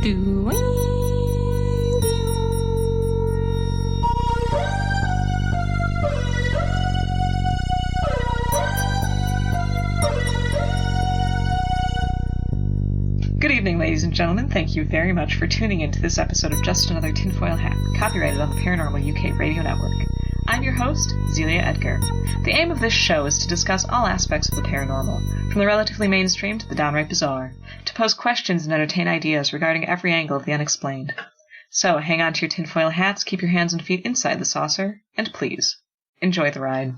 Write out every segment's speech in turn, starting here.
Good evening, ladies and gentlemen. Thank you very much for tuning in to this episode of Just Another Tinfoil Hat, copyrighted on the Paranormal UK Radio Network. I'm your host, Zelia Edgar. The aim of this show is to discuss all aspects of the paranormal, from the relatively mainstream to the downright bizarre, to pose questions and entertain ideas regarding every angle of the unexplained. So hang on to your tinfoil hats, keep your hands and feet inside the saucer, and please, enjoy the ride.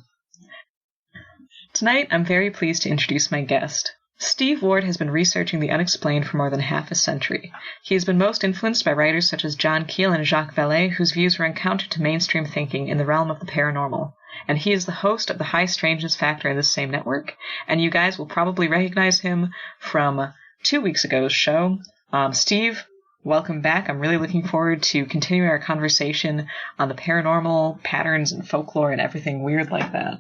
Tonight, I'm very pleased to introduce my guest. Steve Ware has been researching the unexplained for more than half a century. He has been most influenced by writers such as John Keel and Jacques Vallée, whose views were encountered to mainstream thinking in the realm of the paranormal. And he is the host of the High Strangeness Factor in this same network, and you guys will probably recognize him from 2 weeks ago's show. Steve, welcome back. I'm really looking forward to continuing our conversation on the paranormal patterns and folklore and everything weird like that.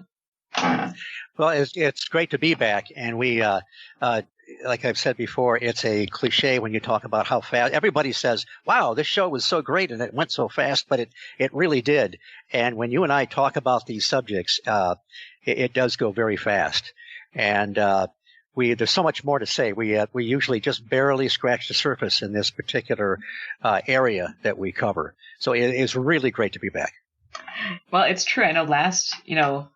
Well, it's great to be back, and we, like I've said before, it's a cliche when you talk about how fast. Everybody says, wow, this show was so great and it went so fast, but it really did. And when you and I talk about these subjects, it does go very fast. And there's so much more to say. We usually just barely scratch the surface in this particular area that we cover. So it is really great to be back. Well, it's true. I know the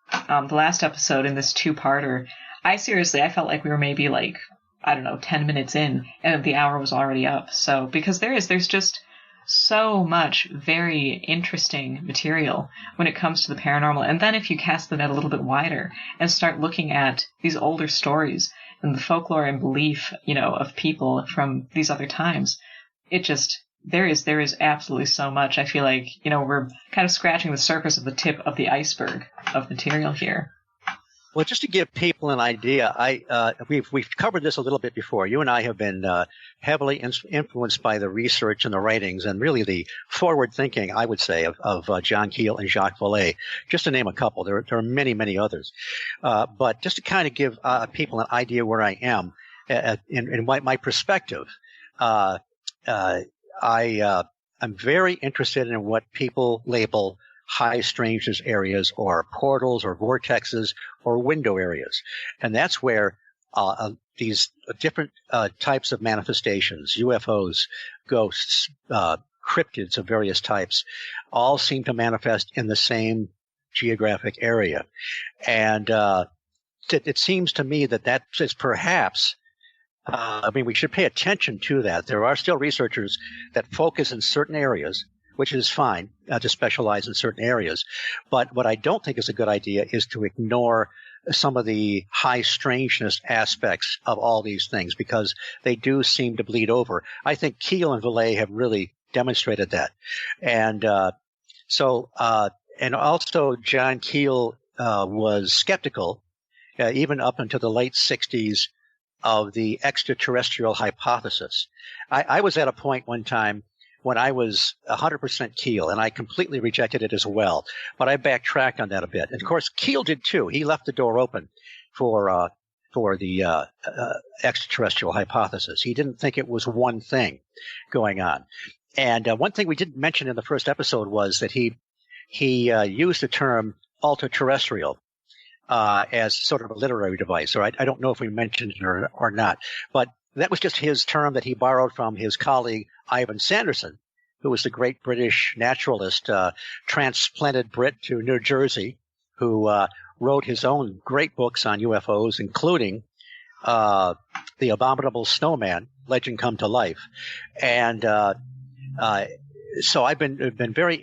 last episode in this two-parter, I felt like we were maybe 10 minutes in, and the hour was already up. So, because there's just so much very interesting material when it comes to the paranormal. And then if you cast the net a little bit wider and start looking at these older stories and the folklore and belief, of people from these other times, there is absolutely so much. I feel like, we're kind of scratching the surface of the tip of the iceberg of material here. Well, just to give people an idea, we've covered this a little bit before. You and I have been heavily influenced by the research and the writings and really the forward thinking, I would say, of John Keel and Jacques Vallée, just to name a couple. There are many, many others. But just to kind of give people an idea where I am in my perspective, I'm very interested in what people label high strangeness areas or portals or vortexes or window areas. And that's where these different types of manifestations, UFOs, ghosts, cryptids of various types, all seem to manifest in the same geographic area. And it seems to me that is perhaps we should pay attention to that. There are still researchers that focus in certain areas, which is fine to specialize in certain areas. But what I don't think is a good idea is to ignore some of the high strangeness aspects of all these things because they do seem to bleed over. I think Keel and Vallée have really demonstrated that. And and also John Keel was skeptical even up until the late 60s of the extraterrestrial hypothesis. I was at a point one time when I was 100% Keel, and I completely rejected it as well. But I backtracked on that a bit. And of course, Keel did too. He left the door open for the extraterrestrial hypothesis. He didn't think it was one thing going on. And one thing we didn't mention in the first episode was that he used the term ultra-terrestrial as sort of a literary device. Or I don't know if we mentioned it or not. But that was just his term that he borrowed from his colleague Ivan Sanderson, who was the great British naturalist, transplanted Brit to New Jersey, who wrote his own great books on UFOs, including The Abominable Snowman, Legend Come to Life. And so I've been very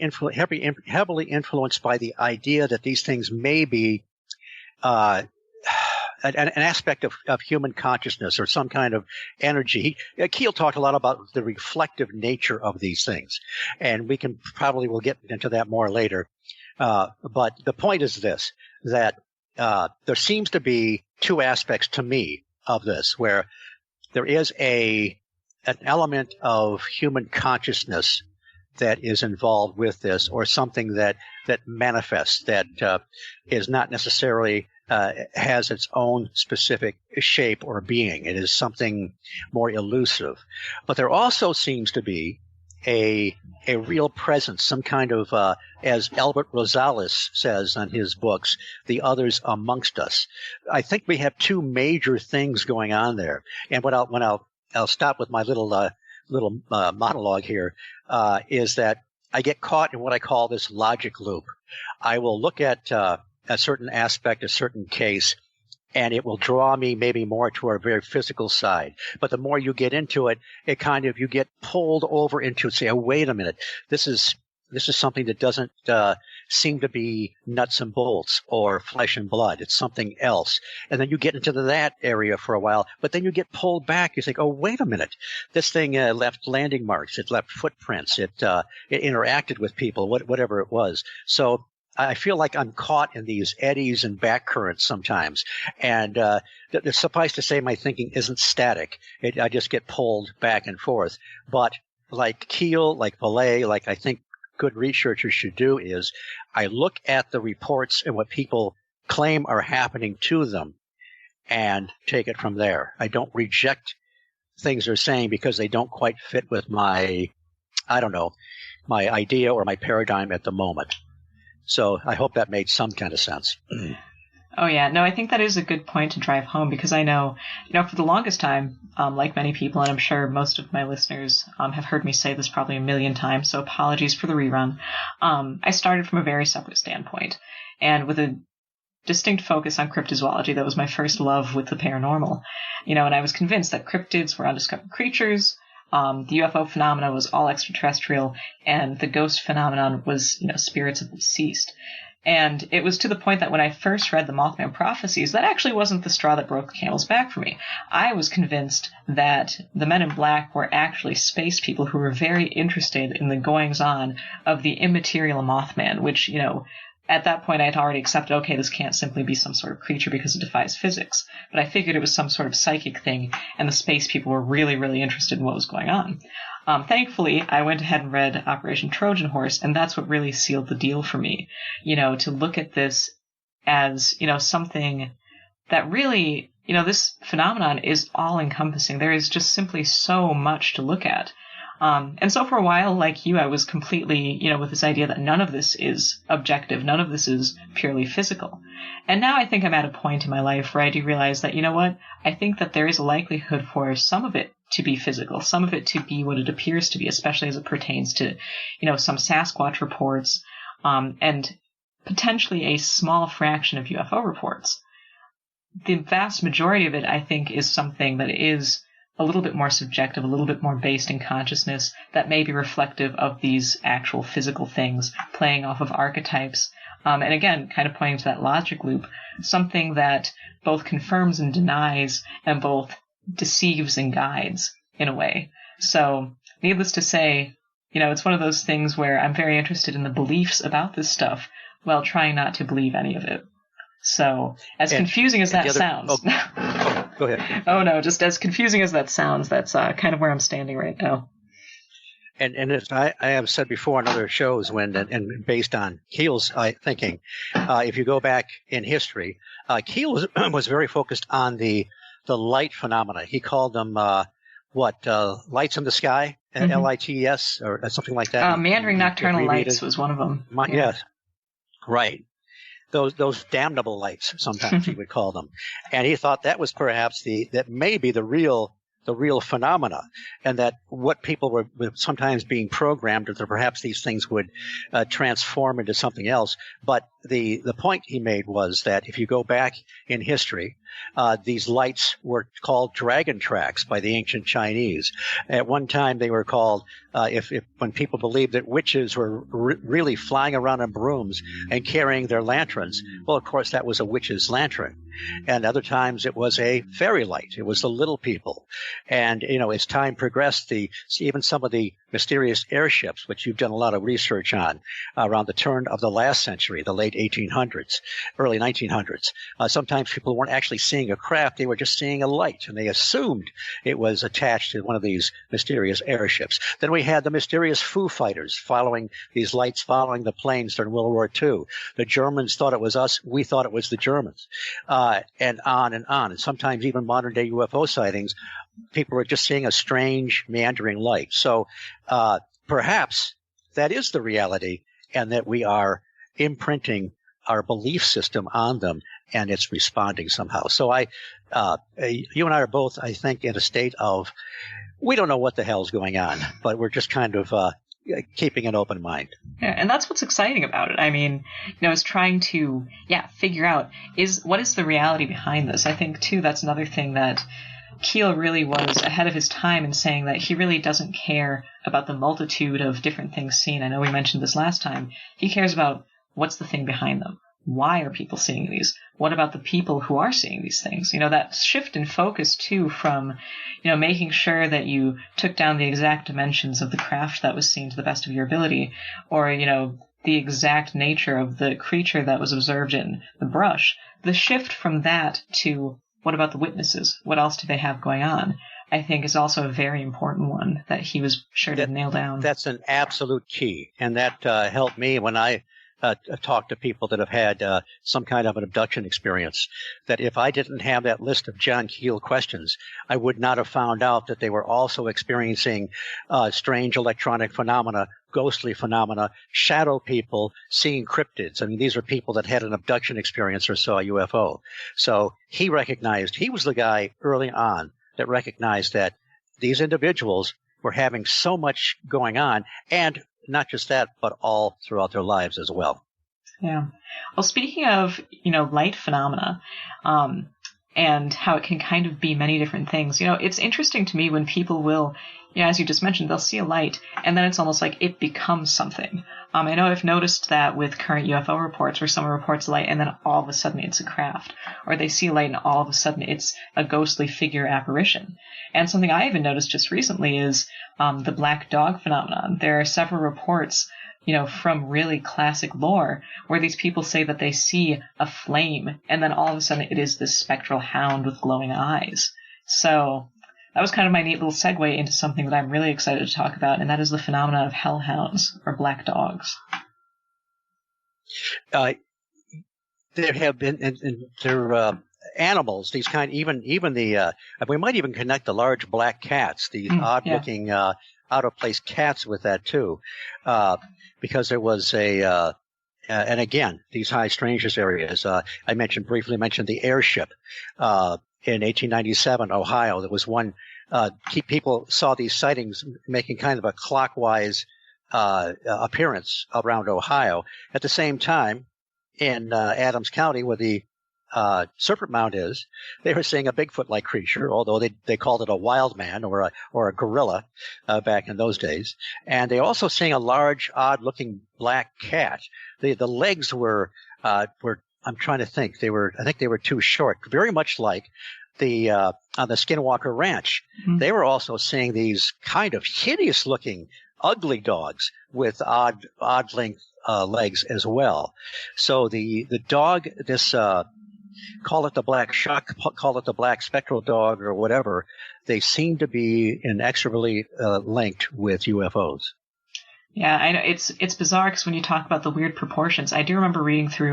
heavily influenced by the idea that these things may be an aspect of human consciousness or some kind of energy. Keel talked a lot about the reflective nature of these things, and we'll get into that more later. But the point is this, that there seems to be two aspects to me of this, where there is an element of human consciousness that is involved with this, or something that manifests, that is not necessarily has its own specific shape or being. It is something more elusive. But there also seems to be a real presence, some kind of, as Albert Rosales says on his books, the others amongst us. I think we have two major things going on there. And when I'll stop with my little monologue here, is that I get caught in what I call this logic loop. I will look at a certain aspect, a certain case, and it will draw me maybe more to our very physical side. But the more you get into it, you get pulled over into, say, oh, wait a minute, this is something that doesn't seem to be nuts and bolts or flesh and blood. It's something else. And then you get into that area for a while, but then you get pulled back. You think, oh, wait a minute. This thing left landing marks. It left footprints. It interacted with people, whatever it was. So I feel like I'm caught in these eddies and back currents sometimes. And suffice to say, my thinking isn't static. I just get pulled back and forth. But like Keel, like Valet, like I think good researchers should do is I look at the reports and what people claim are happening to them and take it from there. I don't reject things they're saying because they don't quite fit with my idea or my paradigm at the moment. So I hope that made some kind of sense. Oh, yeah. No, I think that is a good point to drive home because I know, for the longest time, like many people, and I'm sure most of my listeners have heard me say this probably a million times, so apologies for the rerun. I started from a very separate standpoint and with a distinct focus on cryptozoology. That was my first love with the paranormal, and I was convinced that cryptids were undiscovered creatures. The UFO phenomena was all extraterrestrial, and the ghost phenomenon was, spirits of the deceased. And it was to the point that when I first read the Mothman prophecies, that actually wasn't the straw that broke the camel's back for me. I was convinced that the men in black were actually space people who were very interested in the goings-on of the immaterial Mothman, which, at that point I had already accepted, okay, this can't simply be some sort of creature because it defies physics. But I figured it was some sort of psychic thing, and the space people were really, really interested in what was going on. Thankfully, I went ahead and read Operation Trojan Horse, and that's what really sealed the deal for me, to look at this as, something that really, this phenomenon is all-encompassing. There is just simply so much to look at. And so for a while, like you, I was completely, with this idea that none of this is objective, none of this is purely physical. And now I think I'm at a point in my life where I do realize that, I think that there is a likelihood for some of it to be physical, some of it to be what it appears to be, especially as it pertains to, some Sasquatch reports, and potentially a small fraction of UFO reports. The vast majority of it, I think, is something that is a little bit more subjective, a little bit more based in consciousness, that may be reflective of these actual physical things, playing off of archetypes. And again, kind of pointing to that logic loop, something that both confirms and denies, and both deceives and guides in a way. So, needless to say, it's one of those things where I'm very interested in the beliefs about this stuff while trying not to believe any of it. So, confusing as that sounds. Go ahead. Oh, no, just as confusing as that sounds, that's kind of where I'm standing right now. And as I have said before on other shows, and based on Keel's thinking, if you go back in history, Keel was very focused on the light phenomena. He called them lights in the sky, LITES, or something like that. Meandering nocturnal lights was one of them. Yes, right. Those damnable lights, sometimes he would call them, and he thought that was perhaps that may be the real phenomena, and that what people were sometimes being programmed, or that perhaps these things would transform into something else. But the point he made was that if you go back in history, these lights were called dragon tracks by the ancient Chinese. At one time, they were called when people believed that witches were really flying around on brooms and carrying their lanterns. Well, of course, that was a witch's lantern. And other times it was a fairy light. It was the little people. And, as time progressed, even some of the mysterious airships, which you've done a lot of research on around the turn of the last century, the late 1800s, early 1900s. Sometimes people weren't actually seeing a craft. They were just seeing a light, and they assumed it was attached to one of these mysterious airships. Then we had the mysterious Foo Fighters following these lights, following the planes during World War II. The Germans thought it was us. We thought it was the Germans, and on and on. And sometimes even modern-day UFO sightings, people are just seeing a strange, meandering light. So perhaps that is the reality, and that we are imprinting our belief system on them, and it's responding somehow. So you and I are both, I think, in a state of, we don't know what the hell's going on, but we're just kind of keeping an open mind. Yeah, and that's what's exciting about it. I mean, is trying to, figure out what is the reality behind this. I think, too, that's another thing that Keel really was ahead of his time in saying that he really doesn't care about the multitude of different things seen. I know we mentioned this last time. He cares about what's the thing behind them. Why are people seeing these? What about the people who are seeing these things? That shift in focus, too, from, making sure that you took down the exact dimensions of the craft that was seen to the best of your ability, or, the exact nature of the creature that was observed in the brush. The shift from that to, what about the witnesses? What else do they have going on? I think is also a very important one that he was sure to nail down. That's an absolute key. And that helped me when I talk to people that have had some kind of an abduction experience, that if I didn't have that list of John Keel questions, I would not have found out that they were also experiencing strange electronic phenomena, ghostly phenomena, shadow people, seeing cryptids. I mean, these are people that had an abduction experience or saw a UFO. So he was the guy early on that recognized that these individuals were having so much going on, and not just that, but all throughout their lives as well. Yeah. Well, speaking of, light phenomena, and how it can kind of be many different things, it's interesting to me when people will, as you just mentioned, they'll see a light, and then it's almost like it becomes something. I know I've noticed that with current UFO reports, where someone reports a light, and then all of a sudden it's a craft. Or they see a light, and all of a sudden it's a ghostly figure apparition. And something I even noticed just recently is the black dog phenomenon. There are several reports, from really classic lore, where these people say that they see a flame, and then all of a sudden it is this spectral hound with glowing eyes. So that was kind of my neat little segue into something that I'm really excited to talk about, and that is the phenomenon of hellhounds, or black dogs. There have been, and they're animals, these kind, even the, we might even connect the large black cats, these odd-looking, out-of-place cats with that too, because there was and again, these high strangeness areas. I briefly mentioned the airship in 1897, Ohio. There was one. People saw these sightings making kind of a clockwise appearance around Ohio. At the same time, in Adams County, where the Serpent Mound is, they were seeing a Bigfoot-like creature, although they called it a wild man or a gorilla back in those days. And they also seeing a large, odd-looking black cat. The legs were I'm trying to think. I think they were too short, very much like the on the Skinwalker Ranch. Mm-hmm. They were also seeing these kind of hideous-looking, ugly dogs with odd length legs as well. So the dog, this call it the black shuck, call it the black spectral dog, or whatever, they seem to be inexorably linked with UFOs. Yeah, I know it's bizarre because when you talk about the weird proportions, I do remember reading through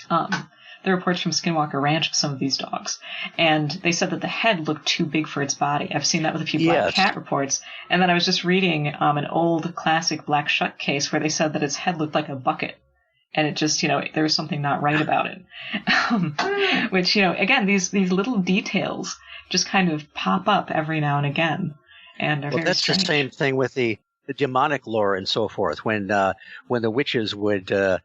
the reports from Skinwalker Ranch of some of these dogs, and they said that the head looked too big for its body. I've seen that with a few black cat reports, and then I was just reading an old classic black shuck case where they said that its head looked like a bucket, and it just, there was something not right about it. Which, again, these little details just kind of pop up every now and again, and are very that's strange. The same thing with the demonic lore and so forth. When the witches would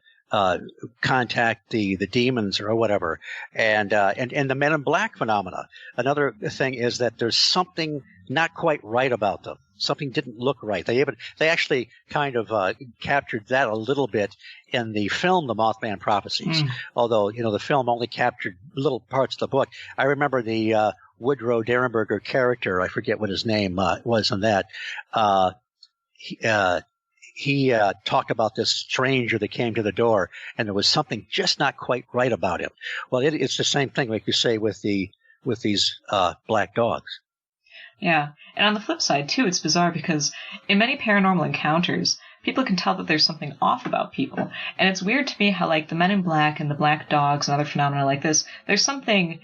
contact the demons or whatever, and the Men in Black phenomena. Another thing is that there's something not quite right about them. Something didn't look right. They actually kind of captured that a little bit in the film The Mothman Prophecies. Although the film only captured little parts of the book. I remember the Woodrow Derenberger character. I forget what his name was in that. he talked about this stranger that came to the door, and there was something just not quite right about him. Well, it's the same thing, like you say, with these black dogs. Yeah, and on the flip side, too, it's bizarre because in many paranormal encounters, people can tell that there's something off about people. And it's weird to me how, like, the men in black and the black dogs and other phenomena like this, there's something,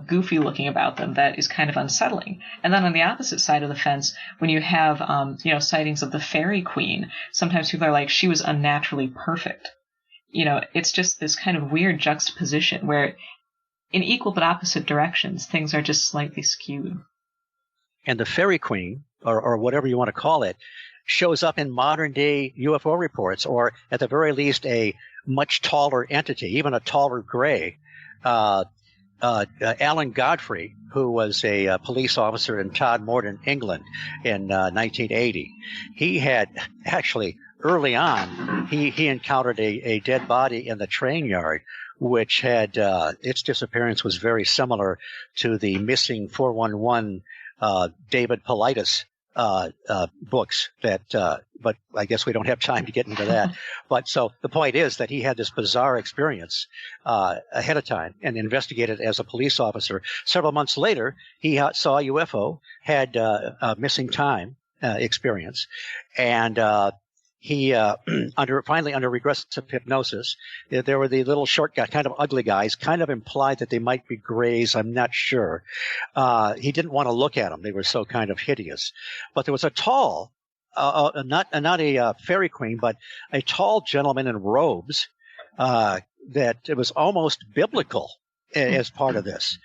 goofy looking about them that is kind of unsettling. And then on the opposite side of the fence, when you have, sightings of the fairy queen, sometimes people are like, she was unnaturally perfect. It's just this kind of weird juxtaposition where in equal but opposite directions, things are just slightly skewed. And the fairy queen, or whatever you want to call it, shows up in modern-day UFO reports, or at the very least a much taller entity, even a taller gray. Alan Godfrey, who was a police officer in Todmorden, England in 1980, he had actually early on, he encountered a dead body in the train yard, which had its disappearance was very similar to the missing 411 David Paulides books but I guess we don't have time to get into that. But so the point is that he had this bizarre experience ahead of time and investigated as a police officer. Several months later, he saw a UFO, had a missing time experience, and he finally under regressive hypnosis, there were the little short guy, kind of ugly guys, kind of implied that they might be grays. I'm not sure. He didn't want to look at them; they were so kind of hideous. But there was a tall, not a fairy queen, but a tall gentleman in robes that it was almost biblical as part of this.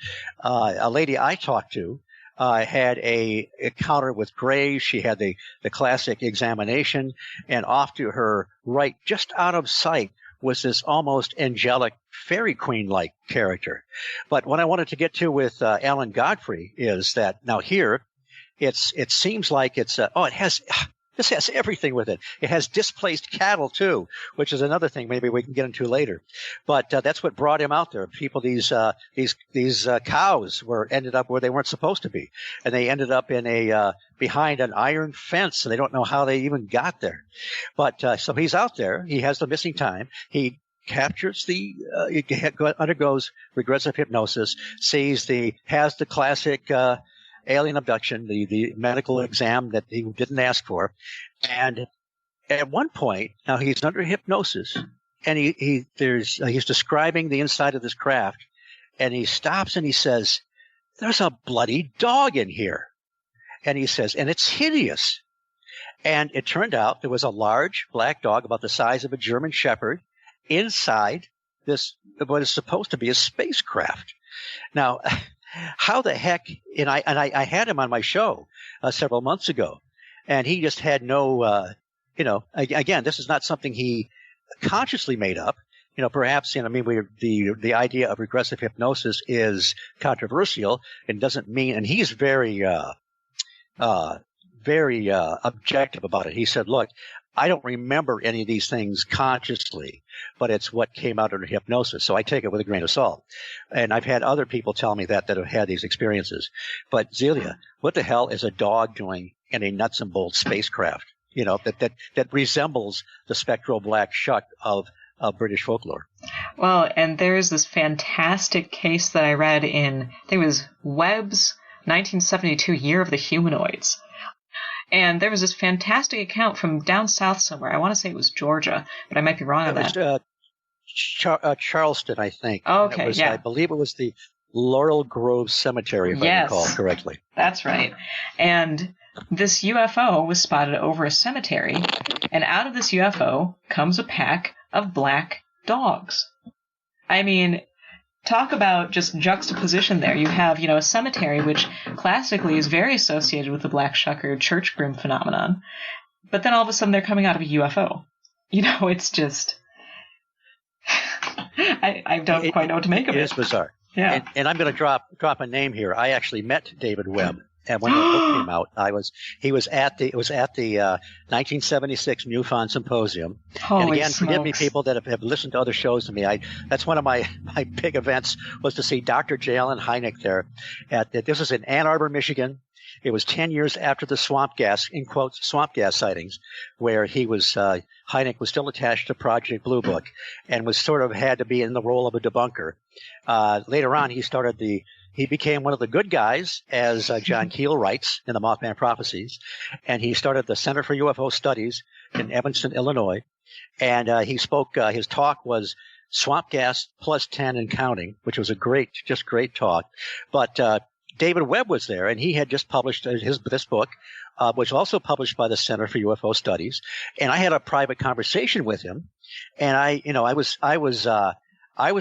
A lady I talked to had a encounter with grays. She had the classic examination, and off to her right, just out of sight, was this almost angelic fairy queen-like character. But what I wanted to get to with Alan Godfrey is that now here, it seems like this has everything with it. It has displaced cattle too, which is another thing maybe we can get into later. But that's what brought him out there. These cows ended up where they weren't supposed to be, and they ended up in behind an iron fence, and they don't know how they even got there. But so he's out there. He has the missing time. He captures undergoes regressive hypnosis, has the classic alien abduction, the medical exam that he didn't ask for. And at one point, now he's under hypnosis, and he's describing the inside of this craft, and he stops and he says, "There's a bloody dog in here." And he says, "And it's hideous." And it turned out there was a large black dog about the size of a German Shepherd inside this, what is supposed to be a spacecraft. Now, how the heck? And I had him on my show several months ago, and he just had no, again, this is not something he consciously made up. Perhaps, the idea of regressive hypnosis is controversial and doesn't mean, and he's very objective about it. He said, "Look, I don't remember any of these things consciously, but it's what came out under hypnosis. So I take it with a grain of salt." And I've had other people tell me that have had these experiences. But Zelia, what the hell is a dog doing in a nuts and bolts spacecraft? That resembles the spectral black shuck of British folklore. Well, and there's this fantastic case that I read in, I think it was Webb's 1972 Year of the Humanoids. And there was this fantastic account from down south somewhere. I want to say it was Georgia, but I might be wrong on that. It was Charleston, I think. Okay, yeah. I believe it was the Laurel Grove Cemetery, if I recall correctly. That's right. And this UFO was spotted over a cemetery, and out of this UFO comes a pack of black dogs. I mean, talk about just juxtaposition there. You have, a cemetery, which classically is very associated with the black shucker church groom phenomenon. But then all of a sudden they're coming out of a UFO. It's just, I don't quite know what to make of it. It is bizarre. Yeah. And I'm going to drop a name here. I actually met David Webb. And when the book came out, it was at the 1976 MUFON Symposium. Holy and again, smokes. Forgive me, people that have listened to other shows to me. That's one of my big events was to see Dr. J. Allen Hynek there. This was in Ann Arbor, Michigan. It was 10 years after the swamp gas, in quotes, swamp gas sightings, where he was, Hynek was still attached to Project Blue Book and was sort of had to be in the role of a debunker. Later on, he became one of the good guys, as John Keel writes in the Mothman Prophecies, and he started the Center for UFO Studies in Evanston, Illinois. And he spoke, his talk was Swamp Gas plus 10 and counting, which was a great talk. But David Webb was there, and he had just published this book, which was also published by the Center for UFO Studies. And I had a private conversation with him, and I was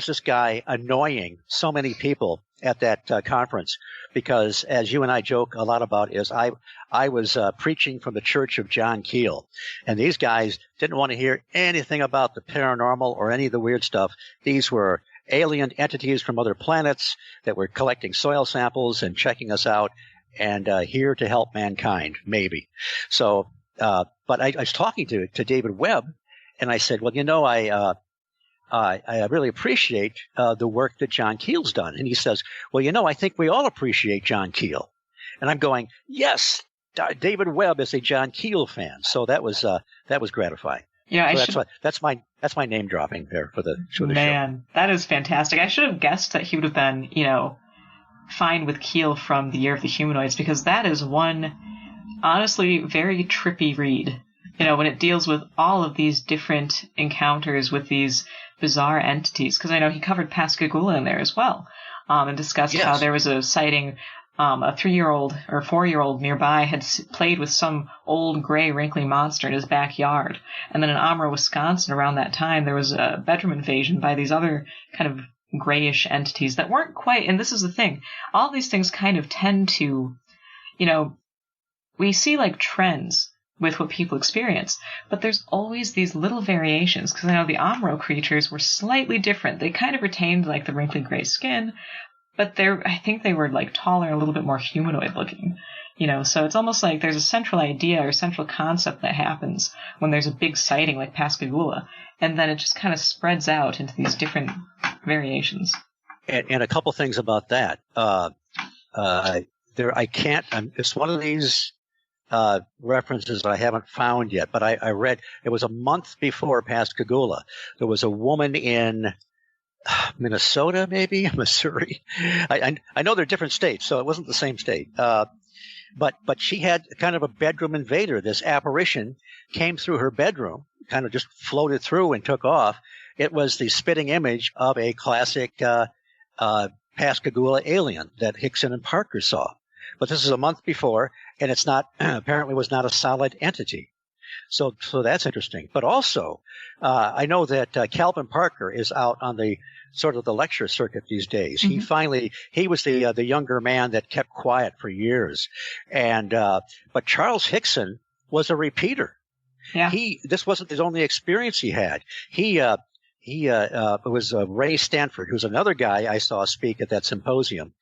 this guy annoying so many people at that conference because, as you and I joke a lot about, is I was preaching from the Church of John Keel, and these guys didn't want to hear anything about the paranormal or any of the weird stuff. These were alien entities from other planets that were collecting soil samples and checking us out, and here to help mankind, maybe. So, but I was talking to David Webb, and I said, well, I really appreciate the work that John Keel's done. And he says, well, I think we all appreciate John Keel. And I'm going, yes, David Webb is a John Keel fan. So that was gratifying. Yeah, so that's my name dropping there for the show. Man, that is fantastic. I should have guessed that he would have been, fine with Keel from The Year of the Humanoids, because that is one honestly very trippy read. When it deals with all of these different encounters with these bizarre entities, because I know he covered Pascagoula in there as well, and discussed how there was a sighting. A 3-year-old or 4-year-old nearby had played with some old gray wrinkly monster in his backyard. And then in Amro, Wisconsin, around that time, there was a bedroom invasion by these other kind of grayish entities that weren't quite, and this is the thing, all these things kind of tend to, we see like trends with what people experience, but there's always these little variations, because I know the Amro creatures were slightly different. They kind of retained like the wrinkly gray skin, but I think they were like taller and a little bit more humanoid looking, so it's almost like there's a central idea or central concept that happens when there's a big sighting like Pascagoula, and then it just kind of spreads out into these different variations. And a couple things about that. It's one of these references that I haven't found yet, but I read it was a month before Pascagoula. There was a woman in Minnesota, maybe Missouri. I know they're different states, so it wasn't the same state. But she had kind of a bedroom invader. This apparition came through her bedroom, kind of just floated through and took off. It was the spitting image of a classic Pascagoula alien that Hickson and Parker saw. But this is a month before, and it's not apparently was not a solid entity. So that's interesting. But also, I know that Calvin Parker is out on the sort of the lecture circuit these days. Mm-hmm. He was the younger man that kept quiet for years, but Charles Hickson was a repeater. Yeah. This wasn't his only experience he had. It was Ray Stanford, who's another guy I saw speak at that symposium.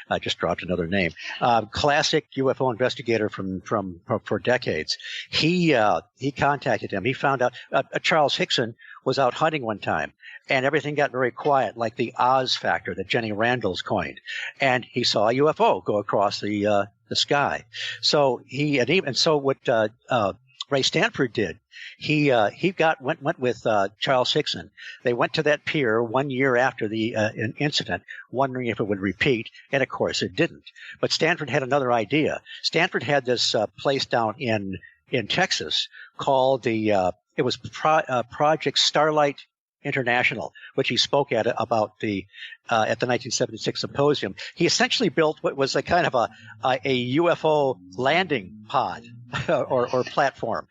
I just dropped another name. Classic UFO investigator for decades. He contacted him. He found out Charles Hickson was out hunting one time, and everything got very quiet, like the Oz factor that Jenny Randall's coined. And he saw a UFO go across the sky. So what Ray Stanford did, he went with Charles Hickson. They went to that pier 1 year after the incident, wondering if it would repeat, and of course it didn't. But Stanford had another idea. Stanford had this place down in Texas called it was Project Starlight International, which he spoke at about at the 1976 symposium. He essentially built what was a kind of a UFO landing pod or platform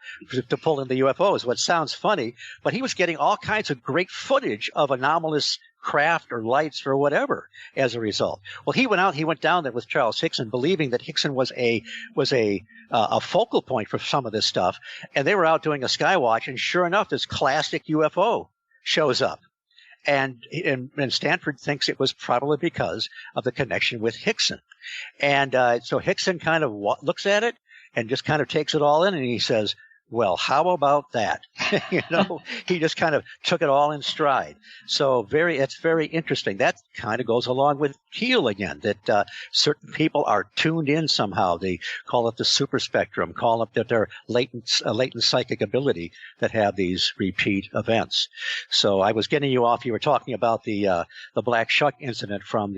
to pull in the UFOs. What sounds funny, but he was getting all kinds of great footage of anomalous craft or lights or whatever as a result. Well, he went down there with Charles Hickson, believing that Hickson was a focal point for some of this stuff, and they were out doing a sky watch, and sure enough, this classic UFO shows up. And Stanford thinks it was probably because of the connection with Hickson. And so Hickson kind of looks at it and just kind of takes it all in, and he says, well, how about that? He just kind of took it all in stride. So it's very interesting. That kind of goes along with Keel again, that certain people are tuned in somehow. They call it the super spectrum, call it that they're latent psychic ability that have these repeat events. So I was getting you off. You were talking about the Black Shuck incident from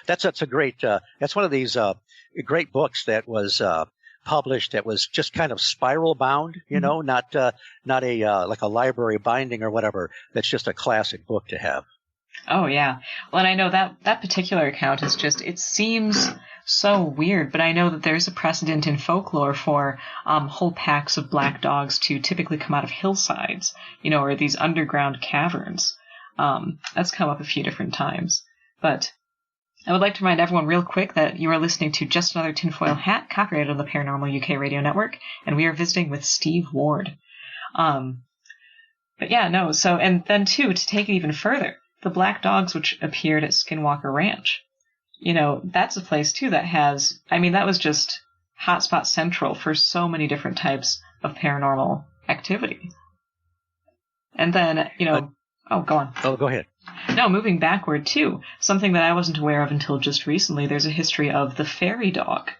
that's a great, that's one of these great books that was published that was just kind of spiral bound, not a like a library binding or whatever. That's just a classic book to have. Oh yeah. Well, and I know that particular account is just, it seems so weird, but I know that there's a precedent in folklore for whole packs of black dogs to typically come out of hillsides, or these underground caverns. That's come up a few different times. But I would like to remind everyone real quick that you are listening to Just Another Tinfoil Hat, copyrighted on the Paranormal UK Radio Network, and we are visiting with Steve Ward. But yeah, no, so, and then too, to take it even further, the black dogs which appeared at Skinwalker Ranch, that's a place too that has, that was just hotspot central for so many different types of paranormal activity. And then, oh, go on. Oh, go ahead. No, moving backward, too, something that I wasn't aware of until just recently, there's a history of the fairy dog,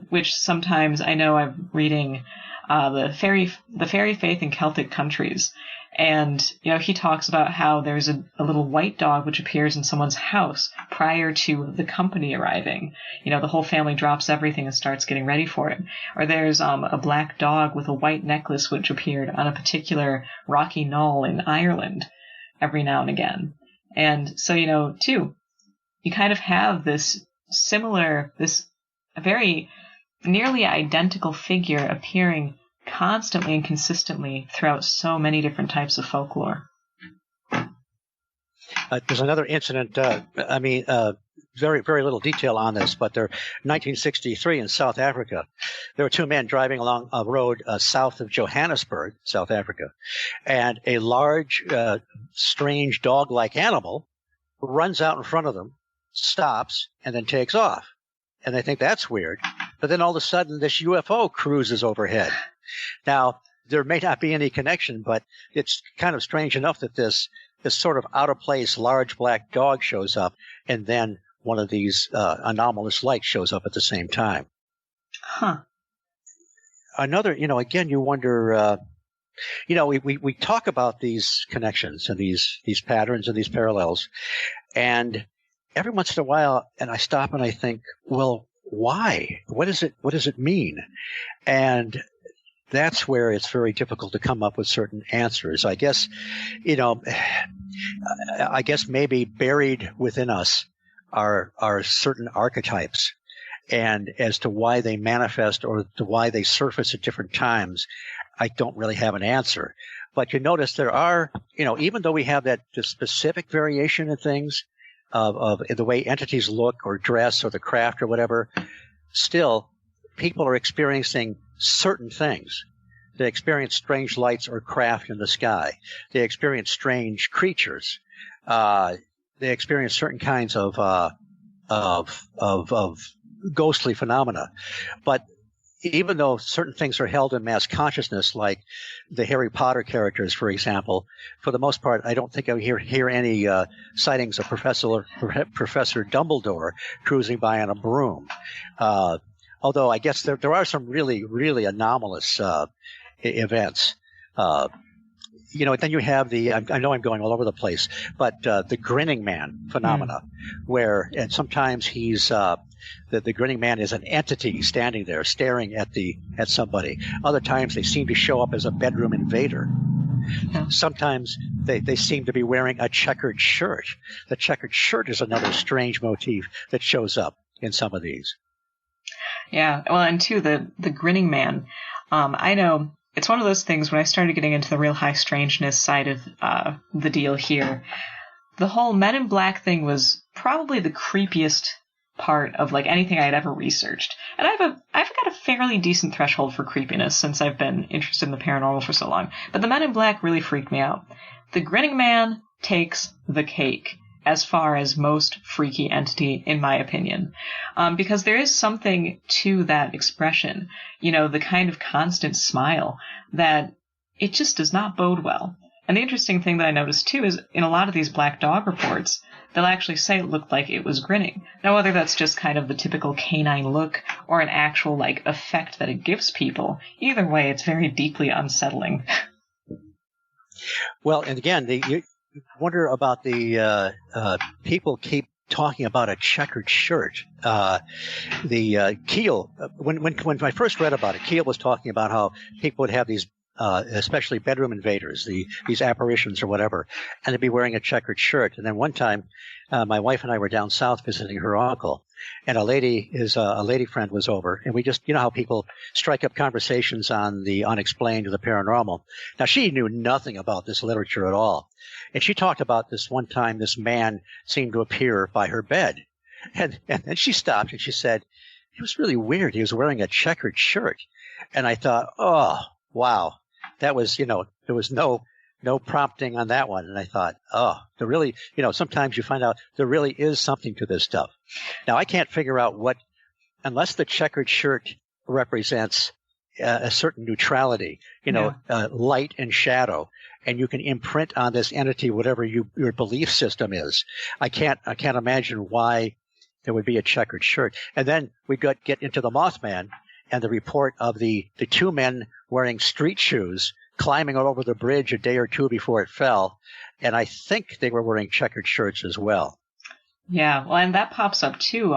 which sometimes I know I'm reading the fairy faith in Celtic countries, and, he talks about how there's a little white dog which appears in someone's house prior to the company arriving. The whole family drops everything and starts getting ready for it. Or there's a black dog with a white necklace which appeared on a particular rocky knoll in Ireland every now and again. And so, too, you kind of have this very nearly identical figure appearing constantly and consistently throughout so many different types of folklore. There's another incident, very, very little detail on this, but there, 1963 in South Africa, there were two men driving along a road south of Johannesburg, South Africa, and a large, strange dog-like animal runs out in front of them, stops, and then takes off. And they think that's weird. But then all of a sudden, this UFO cruises overhead. Now, there may not be any connection, but it's kind of strange enough that this sort of out-of-place large black dog shows up, and then one of these anomalous lights shows up at the same time. Huh. Another, again, you wonder, we talk about these connections and these patterns and these parallels, and every once in a while, and I stop and I think, well, why? What does it mean? And that's where it's very difficult to come up with certain answers. I guess, maybe buried within us are certain archetypes, and as to why they manifest or to why they surface at different times, I don't really have an answer. But you notice there are, even though we have that specific variation in things of the way entities look or dress or the craft or whatever, still people are experiencing certain things. They experience strange lights or craft in the sky. They experience strange creatures. They experience certain kinds of ghostly phenomena. But even though certain things are held in mass consciousness, like the Harry Potter characters, for example, for the most part, I don't think I hear any sightings of Professor Dumbledore cruising by on a broom. Although I guess there are some really, really anomalous events. Then you have I know I'm going all over the place, but the grinning man phenomena, where, and sometimes he's the grinning man is an entity standing there staring at somebody. Other times they seem to show up as a bedroom invader. Yeah. Sometimes they seem to be wearing a checkered shirt. The checkered shirt is another strange motif that shows up in some of these. Yeah, well, and too, the grinning man, I know it's one of those things when I started getting into the real high strangeness side of the deal here, the whole Men in Black thing was probably the creepiest part of like anything I had ever researched. And I've got a fairly decent threshold for creepiness since I've been interested in the paranormal for so long. But the Men in Black really freaked me out. The grinning man takes the cake. as far as most freaky entity, in my opinion. Because there is something to that expression, the kind of constant smile that it just does not bode well. And the interesting thing that I noticed too is in a lot of these black dog reports, they'll actually say it looked like it was grinning. Now, whether that's just kind of the typical canine look or an actual effect that it gives people, either way, it's very deeply unsettling. Well, and again, you wonder about the people keep talking about a checkered shirt. Keel, when I first read about it, Keel was talking about how people would have these, especially bedroom invaders, these apparitions or whatever, and they'd be wearing a checkered shirt. And then one time, my wife and I were down south visiting her uncle, and a lady friend was over, and we just, how people strike up conversations on the unexplained or the paranormal. Now, she knew nothing about this literature at all. And she talked about this one time this man seemed to appear by her bed. And then she stopped and she said, it was really weird. He was wearing a checkered shirt. And I thought, oh, wow. That was, there was no prompting on that one. And I thought, oh, there really, sometimes you find out there really is something to this stuff. Now, I can't figure out unless the checkered shirt represents a certain neutrality, light and shadow, and you can imprint on this entity whatever your belief system is. I can't imagine why there would be a checkered shirt. And then we get into the Mothman and the report of the two men wearing street shoes climbing over the bridge a day or two before it fell. And I think they were wearing checkered shirts as well. Yeah, well, and that pops up too.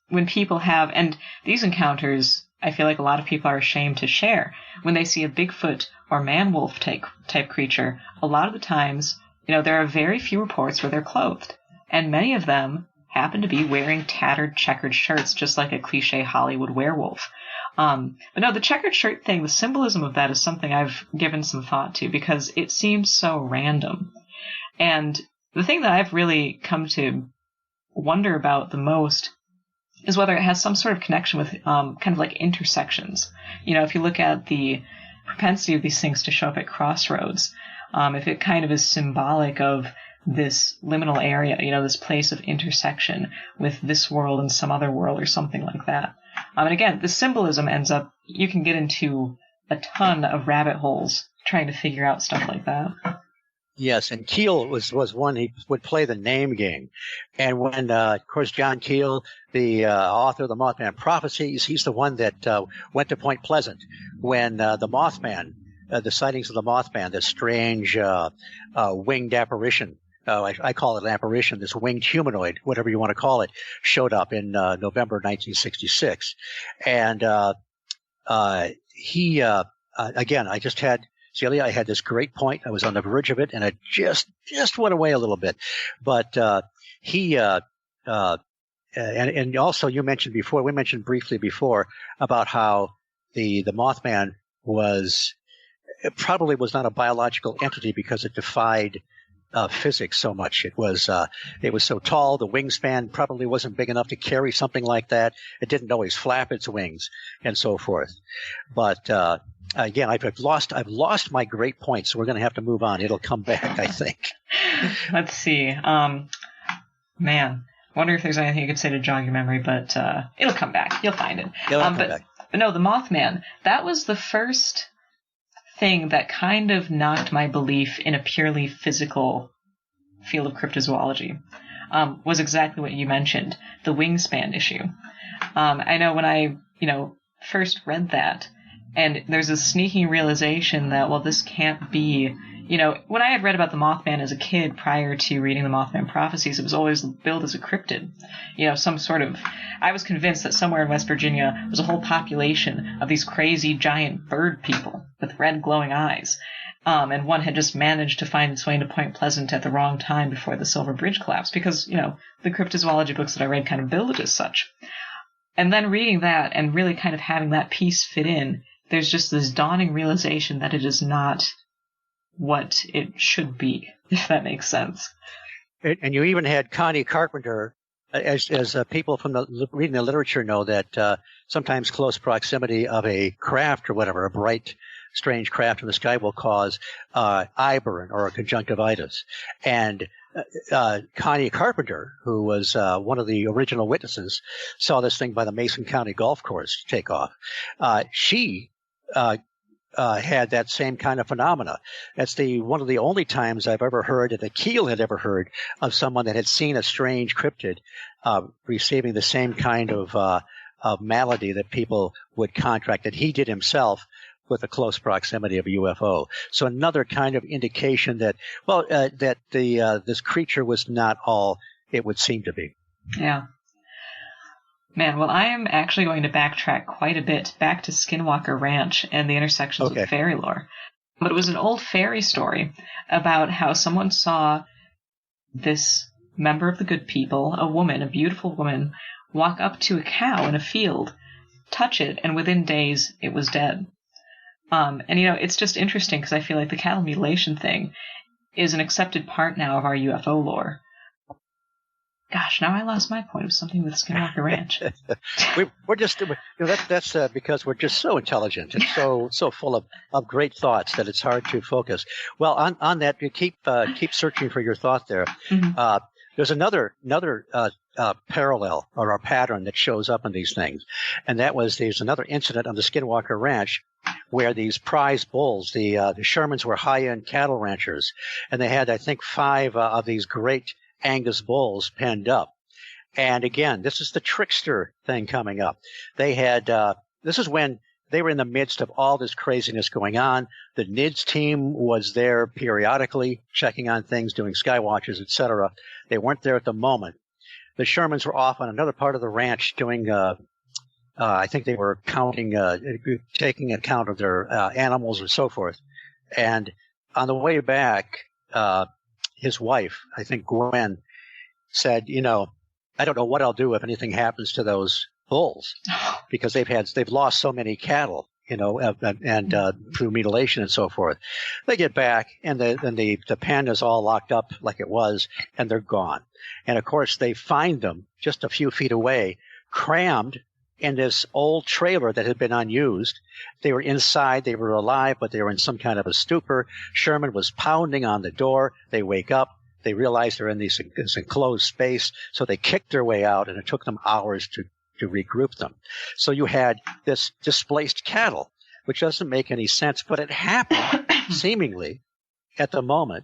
When people have, and these encounters, I feel like a lot of people are ashamed to share. When they see a Bigfoot or man-wolf type creature, a lot of the times, there are very few reports where they're clothed. And many of them happen to be wearing tattered checkered shirts, just like a cliche Hollywood werewolf. But no, the checkered shirt thing, the symbolism of that is something I've given some thought to because it seems so random. And the thing that I've really come to wonder about the most is whether it has some sort of connection with kind of like intersections. If you look at the propensity of these things to show up at crossroads, if it kind of is symbolic of this liminal area, this place of intersection with this world and some other world or something like that. And again, the symbolism ends up, you can get into a ton of rabbit holes trying to figure out stuff like that. Yes, and Keel was one, he would play the name game. And when, of course, John Keel, the author of the Mothman Prophecies, he's the one that went to Point Pleasant when the Mothman, the sightings of the Mothman, this strange winged apparition, I call it an apparition, this winged humanoid, whatever you want to call it, showed up in November 1966. And he, again, I just had, Zelia, I had this great point. I was on the verge of it, and it just went away a little bit. But he, and also you mentioned before, we mentioned briefly before about how the Mothman probably was not a biological entity because it defied physics so much. It was so tall, the wingspan probably wasn't big enough to carry something like that. It didn't always flap its wings and so forth. But again, I've lost my great point, so we're going to have to move on. It'll come back, I think. Let's see. Man, wonder if there's anything you could say to jog your memory, but it'll come back. You'll find it. It'll come back. But no, the Mothman, that was the first thing that kind of knocked my belief in a purely physical field of cryptozoology. Was exactly what you mentioned, the wingspan issue. I know when I, first read that, and there's a sneaking realization that, well, this can't be, when I had read about the Mothman as a kid prior to reading the Mothman Prophecies, it was always billed as a cryptid. Some sort of, I was convinced that somewhere in West Virginia was a whole population of these crazy giant bird people with red glowing eyes. And one had just managed to find its way into Point Pleasant at the wrong time before the Silver Bridge collapsed because, the cryptozoology books that I read kind of billed it as such. And then reading that and really kind of having that piece fit in, there's just this dawning realization that it is not what it should be, if that makes sense. And you even had Connie Carpenter, as people from reading the literature know, that sometimes close proximity of a craft or whatever, a bright, strange craft in the sky will cause eye burn or conjunctivitis. And Connie Carpenter, who was one of the original witnesses, saw this thing by the Mason County Golf Course take off. She had that same kind of phenomena. That's one of the only times I've ever heard, that Keel had ever heard, of someone that had seen a strange cryptid receiving the same kind of malady that people would contract, that he did himself with a close proximity of a UFO. So another kind of indication that, that this creature was not all it would seem to be. Yeah. Man, well, I am actually going to backtrack quite a bit back to Skinwalker Ranch and the intersections with fairy lore. But it was an old fairy story about how someone saw this member of the good people, a woman, a beautiful woman, walk up to a cow in a field, touch it, and within days it was dead. And, it's just interesting because I feel like the cattle mutilation thing is an accepted part now of our UFO lore. Gosh, now I lost my point. It was something with Skinwalker Ranch. We're just, that's because we're just so intelligent and so full of great thoughts that it's hard to focus. Well, on that, you keep searching for your thought there. Mm-hmm. There's another parallel or a pattern that shows up in these things, and there's another incident on the Skinwalker Ranch where these prize bulls, the Shermans were high-end cattle ranchers, and they had, I think, 5 of these great Angus bulls penned up. And again, this is the trickster thing coming up. They had this is when they were in the midst of all this craziness going on. The NIDS team was there periodically checking on things, doing sky watches, etc. They weren't there at the moment. The Shermans were off on another part of the ranch doing I think they were taking account of their animals and so forth. And on the way back, his wife, I think Gwen, said, I don't know what I'll do if anything happens to those bulls, because they've lost so many cattle, and through mutilation and so forth. They get back, and the pen is all locked up like it was, and they're gone. And of course, they find them just a few feet away, crammed in this old trailer that had been unused. They were inside, they were alive, but they were in some kind of a stupor. Sherman was pounding on the door. They wake up. They realize they're in this enclosed space, so they kicked their way out, and it took them hours to regroup them. So you had this displaced cattle, which doesn't make any sense, but it happened seemingly at the moment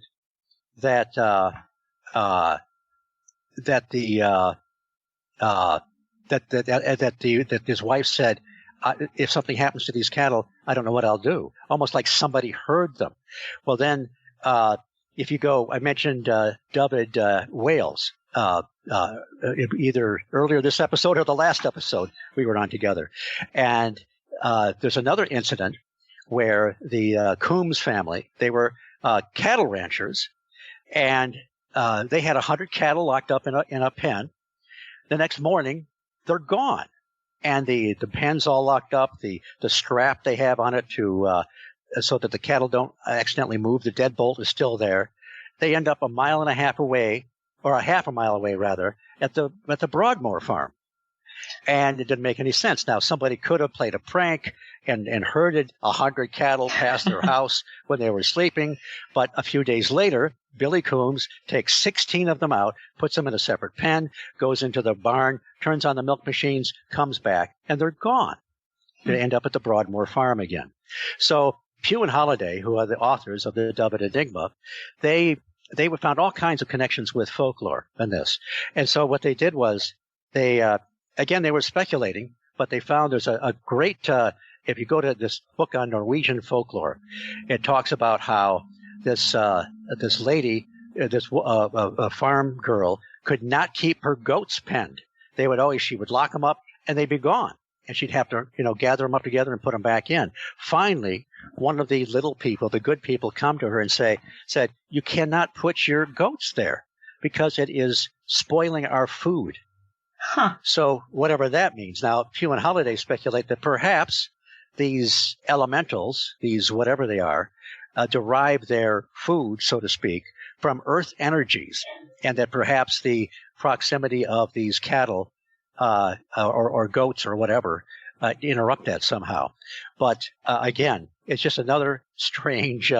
that his wife said, if something happens to these cattle, I don't know what I'll do. Almost like somebody heard them. Well, then, if you go, I mentioned David Wales, either earlier this episode or the last episode we were on together. And there's another incident where the Coombs family, they were cattle ranchers, and they had 100 cattle locked up in a pen. The next morning, they're gone. And the pen's all locked up, the strap they have on it so that the cattle don't accidentally move, the deadbolt is still there. They end up a mile and a half away, or a half a mile away rather, at the Broadmoor farm. And it didn't make any sense. Now, somebody could have played a prank and herded 100 cattle past their house when they were sleeping. But a few days later, Billy Coombs takes 16 of them out, puts them in a separate pen, goes into the barn, turns on the milk machines, comes back, and they're gone. They end up at the Broadmoor farm again. So Pugh and Holliday, who are the authors of the Dove Enigma, they found all kinds of connections with folklore in this. And so what they did was they were speculating, but they found there's a great, if you go to this book on Norwegian folklore, it talks about how this lady, a farm girl, could not keep her goats penned. She would lock them up and they'd be gone. And she'd have to, gather them up together and put them back in. Finally, one of the little people, the good people, come to her and said, you cannot put your goats there because it is spoiling our food. Huh. So whatever that means. Now, Pugh and Holliday speculate that perhaps these elementals, these whatever they are, derive their food, so to speak, from earth energies, and that perhaps the proximity of these cattle or goats or whatever interrupt that somehow. But again, it's just another strange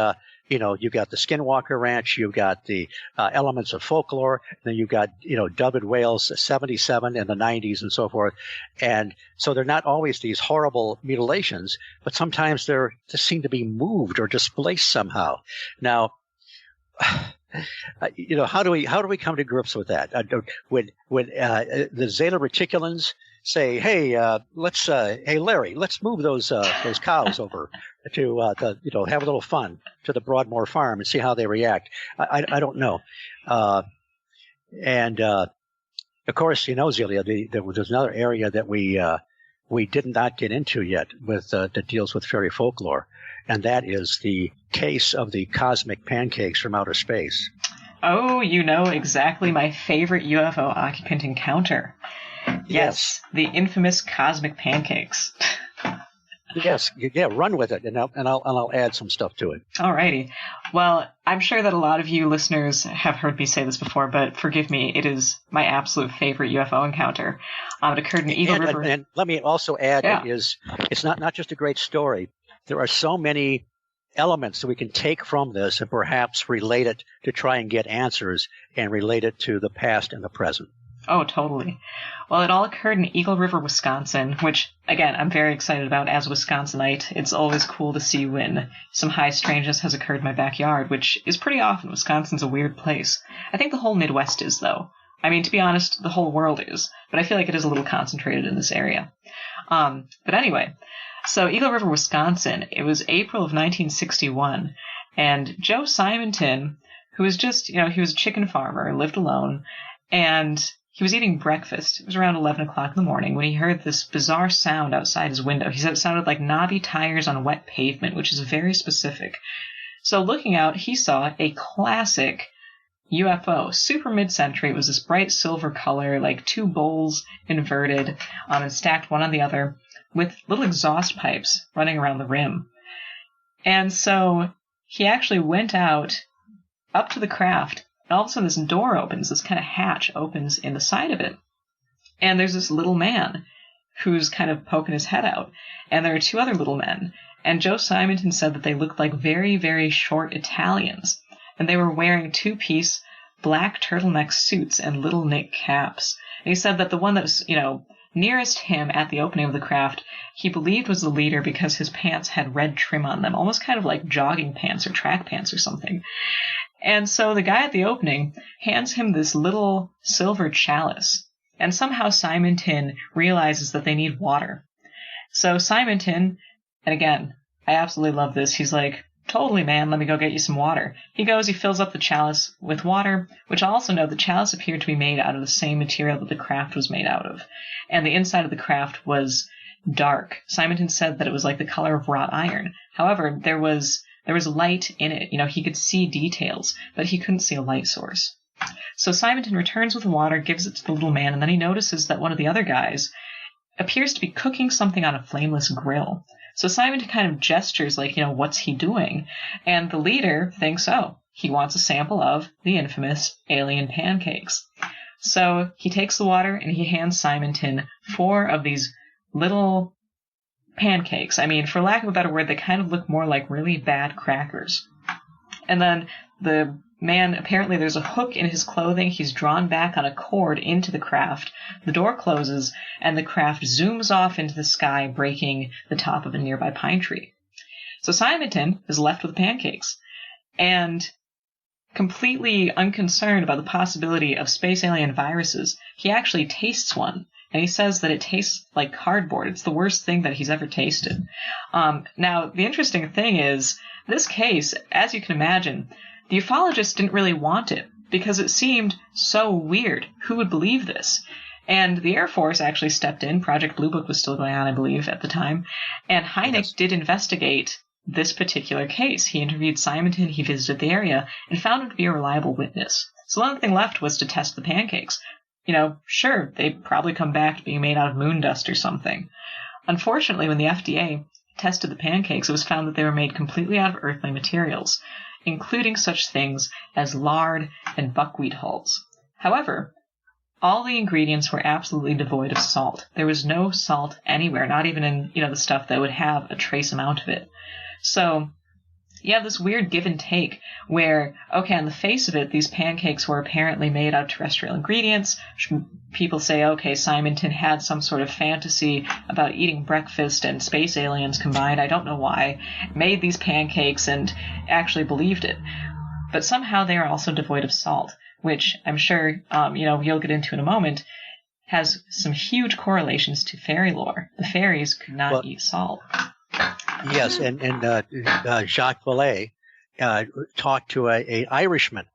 you've got the Skinwalker Ranch, you've got the elements of folklore, then you've got, dubbed whales 77 in the 90s and so forth. And so they're not always these horrible mutilations, but sometimes they're just seem to be moved or displaced somehow. Now, how do we come to grips with that? When the Zeta Reticulans say, hey, hey Larry, let's move those cows over to have a little fun to the Broadmoor farm and see how they react. I don't know. And of course, Zelia, there's another area that we did not get into yet that deals with fairy folklore, and that is the case of the cosmic pancakes from outer space. Oh, exactly my favorite UFO occupant encounter. Yes, the infamous cosmic pancakes. Yes, yeah, run with it, and I'll add some stuff to it. Alrighty. Well, I'm sure that a lot of you listeners have heard me say this before, but forgive me, it is my absolute favorite UFO encounter. It occurred in Eagle River. And let me also add, it's not just a great story. There are so many elements that we can take from this and perhaps relate it to try and get answers and relate it to the past and the present. Oh, totally. Well, it all occurred in Eagle River, Wisconsin, which, again, I'm very excited about as a Wisconsinite. It's always cool to see when some high strangeness has occurred in my backyard, which is pretty often. Wisconsin's a weird place. I think the whole Midwest is, though. I mean, to be honest, the whole world is, but I feel like it is a little concentrated in this area. But anyway, so Eagle River, Wisconsin, it was April of 1961, and Joe Simonton, who was just, he was a chicken farmer, lived alone, and he was eating breakfast. It was around 11 o'clock in the morning when he heard this bizarre sound outside his window. He said it sounded like knobby tires on wet pavement, which is very specific. So looking out, he saw a classic UFO, super mid-century. It was this bright silver color, like two bowls inverted and stacked one on the other, with little exhaust pipes running around the rim. And so he actually went out up to the craft, and all of a sudden this door opens, this kind of hatch opens in the side of it. And there's this little man who's kind of poking his head out. And there are two other little men. And Joe Simonton said that they looked like very, very short Italians. And they were wearing two-piece black turtleneck suits and little knit caps. And he said that the one that was, nearest him at the opening of the craft, he believed was the leader because his pants had red trim on them, almost kind of like jogging pants or track pants or something. And so the guy at the opening hands him this little silver chalice, and somehow Simonton realizes that they need water. So Simonton, and again, I absolutely love this, he's like, totally, man, let me go get you some water. He goes, he fills up the chalice with water, which I also know the chalice appeared to be made out of the same material that the craft was made out of. And the inside of the craft was dark. Simonton said that it was like the color of wrought iron. However, there was light in it. He could see details, but he couldn't see a light source. So Simonton returns with the water, gives it to the little man, and then he notices that one of the other guys appears to be cooking something on a flameless grill. So Simonton kind of gestures like, what's he doing? And the leader thinks, he wants a sample of the infamous alien pancakes. So he takes the water and he hands Simonton 4 of these little pancakes. I mean, for lack of a better word, they kind of look more like really bad crackers. And then the man, apparently there's a hook in his clothing. He's drawn back on a cord into the craft. The door closes, and the craft zooms off into the sky, breaking the top of a nearby pine tree. So Simonton is left with the pancakes, and completely unconcerned about the possibility of space alien viruses, he actually tastes one. And he says that it tastes like cardboard. It's the worst thing that he's ever tasted. Now, the interesting thing is, this case, as you can imagine, the ufologist didn't really want it because it seemed so weird. Who would believe this? And the Air Force actually stepped in. Project Blue Book was still going on, I believe, at the time. And Hynek did investigate this particular case. He interviewed Simonton, he visited the area, and found him to be a reliable witness. So the only thing left was to test the pancakes. Sure, they'd probably come back to being made out of moon dust or something. Unfortunately, when the FDA tested the pancakes, it was found that they were made completely out of earthly materials, including such things as lard and buckwheat hulls. However, all the ingredients were absolutely devoid of salt. There was no salt anywhere, not even in, the stuff that would have a trace amount of it. So, you have this weird give and take where, okay, on the face of it, these pancakes were apparently made out of terrestrial ingredients. People say, okay, Simonton had some sort of fantasy about eating breakfast and space aliens combined. I don't know why. Made these pancakes and actually believed it. But somehow they are also devoid of salt, which I'm sure, you'll get into in a moment, has some huge correlations to fairy lore. The fairies could not eat salt. Yes, and Jacques Vallée talked to a Irishman.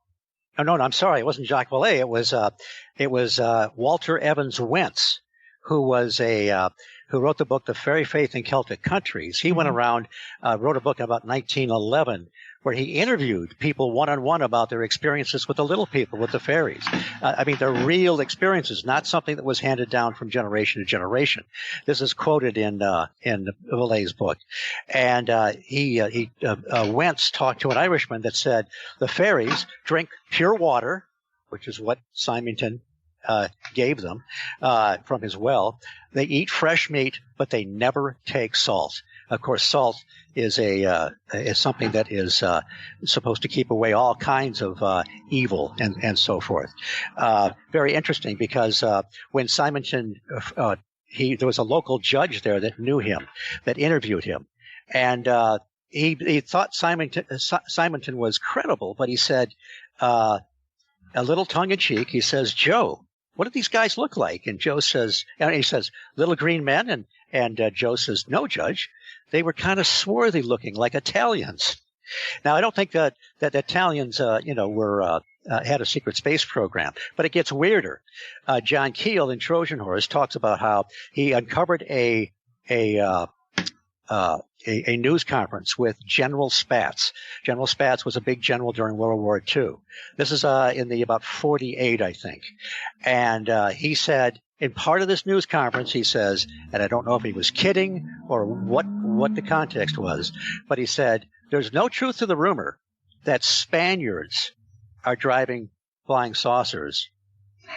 Oh, no, I'm sorry, it wasn't Jacques Vallée. It was Walter Evans Wentz, who wrote the book The Fairy Faith in Celtic Countries. He went around, wrote a book about 1911, where he interviewed people one-on-one about their experiences with the little people, with the fairies. They're real experiences, not something that was handed down from generation to generation. This is quoted in Vallée's book. And Wentz talked to an Irishman that said, the fairies drink pure water, which is what Simonton gave them from his well. They eat fresh meat, but they never take salt. Of course, salt is something that is supposed to keep away all kinds of evil and so forth. Very interesting, because when Simonton, there was a local judge there that knew him, that interviewed him, and he thought Simonton was credible, but he said, a little tongue in cheek, he says, Joe, what do these guys look like? And Joe says, and he says, little green men, and Joe says, no, Judge. They were kind of swarthy looking, like Italians. Now, I don't think that Italians, were had a secret space program, but it gets weirder. John Keel in Trojan Horse talks about how he uncovered a news conference with General Spaatz. General Spaatz was a big general during World War II. This is in the about 48, I think, and he said. In part of this news conference, he says, and I don't know if he was kidding or what the context was, but he said, there's no truth to the rumor that Spaniards are driving flying saucers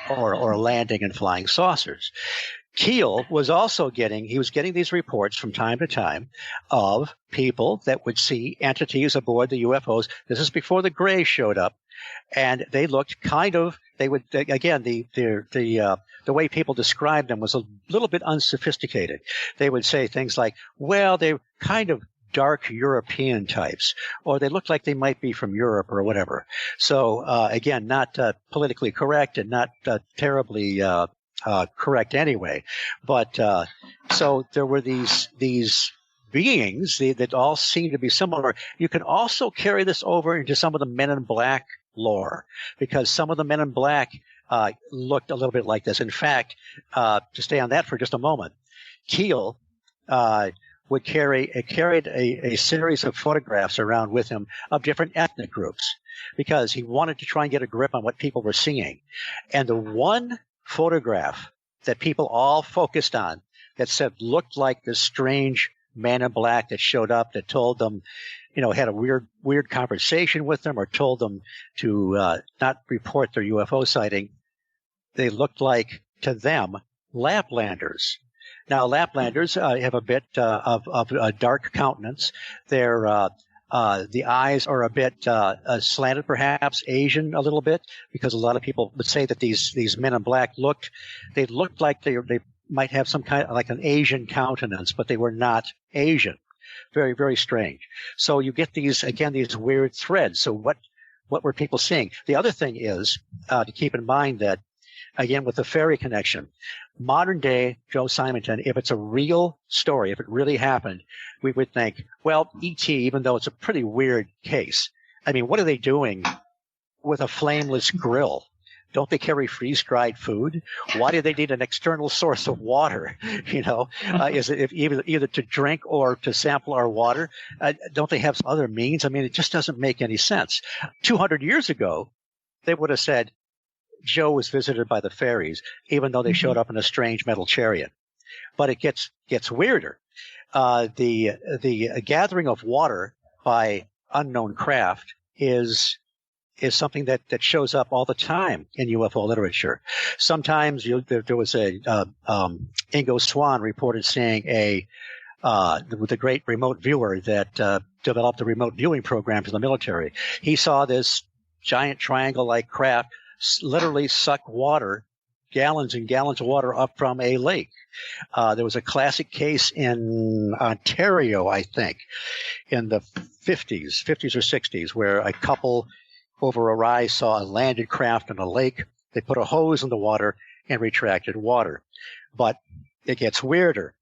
or landing in flying saucers. Keel was also getting these reports from time to time of people that would see entities aboard the UFOs. This is before the Greys showed up, and they looked the way people described them was a little bit unsophisticated. They would say things like, well, they're kind of dark European types, or they look like they might be from Europe or whatever. So, again, not politically correct and not terribly correct anyway. But so there were these beings that all seem to be similar. You can also carry this over into some of the Men in Black lore, because some of the Men in Black looked a little bit like this. In fact, to stay on that for just a moment, Keel carried a series of photographs around with him of different ethnic groups, because he wanted to try and get a grip on what people were seeing. And the one photograph that people all focused on that said looked like this strange man in black that showed up, that told them, had a weird conversation with them, or told them to not report their UFO sighting. They looked like, to them, Laplanders. Now, Laplanders have a bit of a dark countenance. The eyes are a bit slanted, perhaps Asian a little bit, because a lot of people would say that these Men in Black looked like they might have some kind of like an Asian countenance, but they were not Asian. Very, very strange. So you get these weird threads. So what were people seeing? The other thing is to keep in mind that, again, with the fairy connection, modern day Joe Simonton, if it's a real story, if it really happened, we would think, well, E.T., even though it's a pretty weird case, what are they doing with a flameless grill? Don't they carry freeze-dried food? Why do they need an external source of water? Is it either to drink or to sample our water? Don't they have some other means? It just doesn't make any sense. 200 years ago, they would have said Joe was visited by the fairies, even though they showed up in a strange metal chariot. But it gets weirder. The gathering of water by unknown craft is something that shows up all the time in UFO literature. Sometimes there was Ingo Swann reported seeing a the great remote viewer that developed the remote viewing program for the military. He saw this giant triangle-like craft literally suck water, gallons and gallons of water up from a lake. There was a classic case in Ontario, I think, in the 50s or 60s, where a couple over a rise saw a landed craft in a lake. They put a hose in the water and retracted water. But it gets weirder.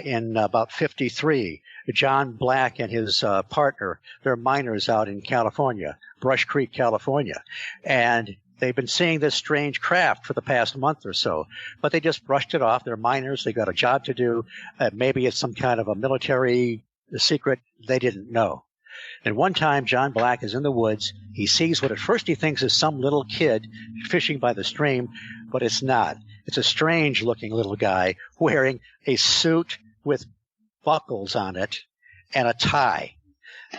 In about 53, John Black and his partner, they're miners out in California, Brush Creek, California. And they've been seeing this strange craft for the past month or so, but they just brushed it off. They're miners. They got a job to do. Maybe it's some kind of a military secret. They didn't know. And one time, John Black is in the woods. He sees what at first he thinks is some little kid fishing by the stream, but it's not. It's a strange-looking little guy wearing a suit with buckles on it and a tie.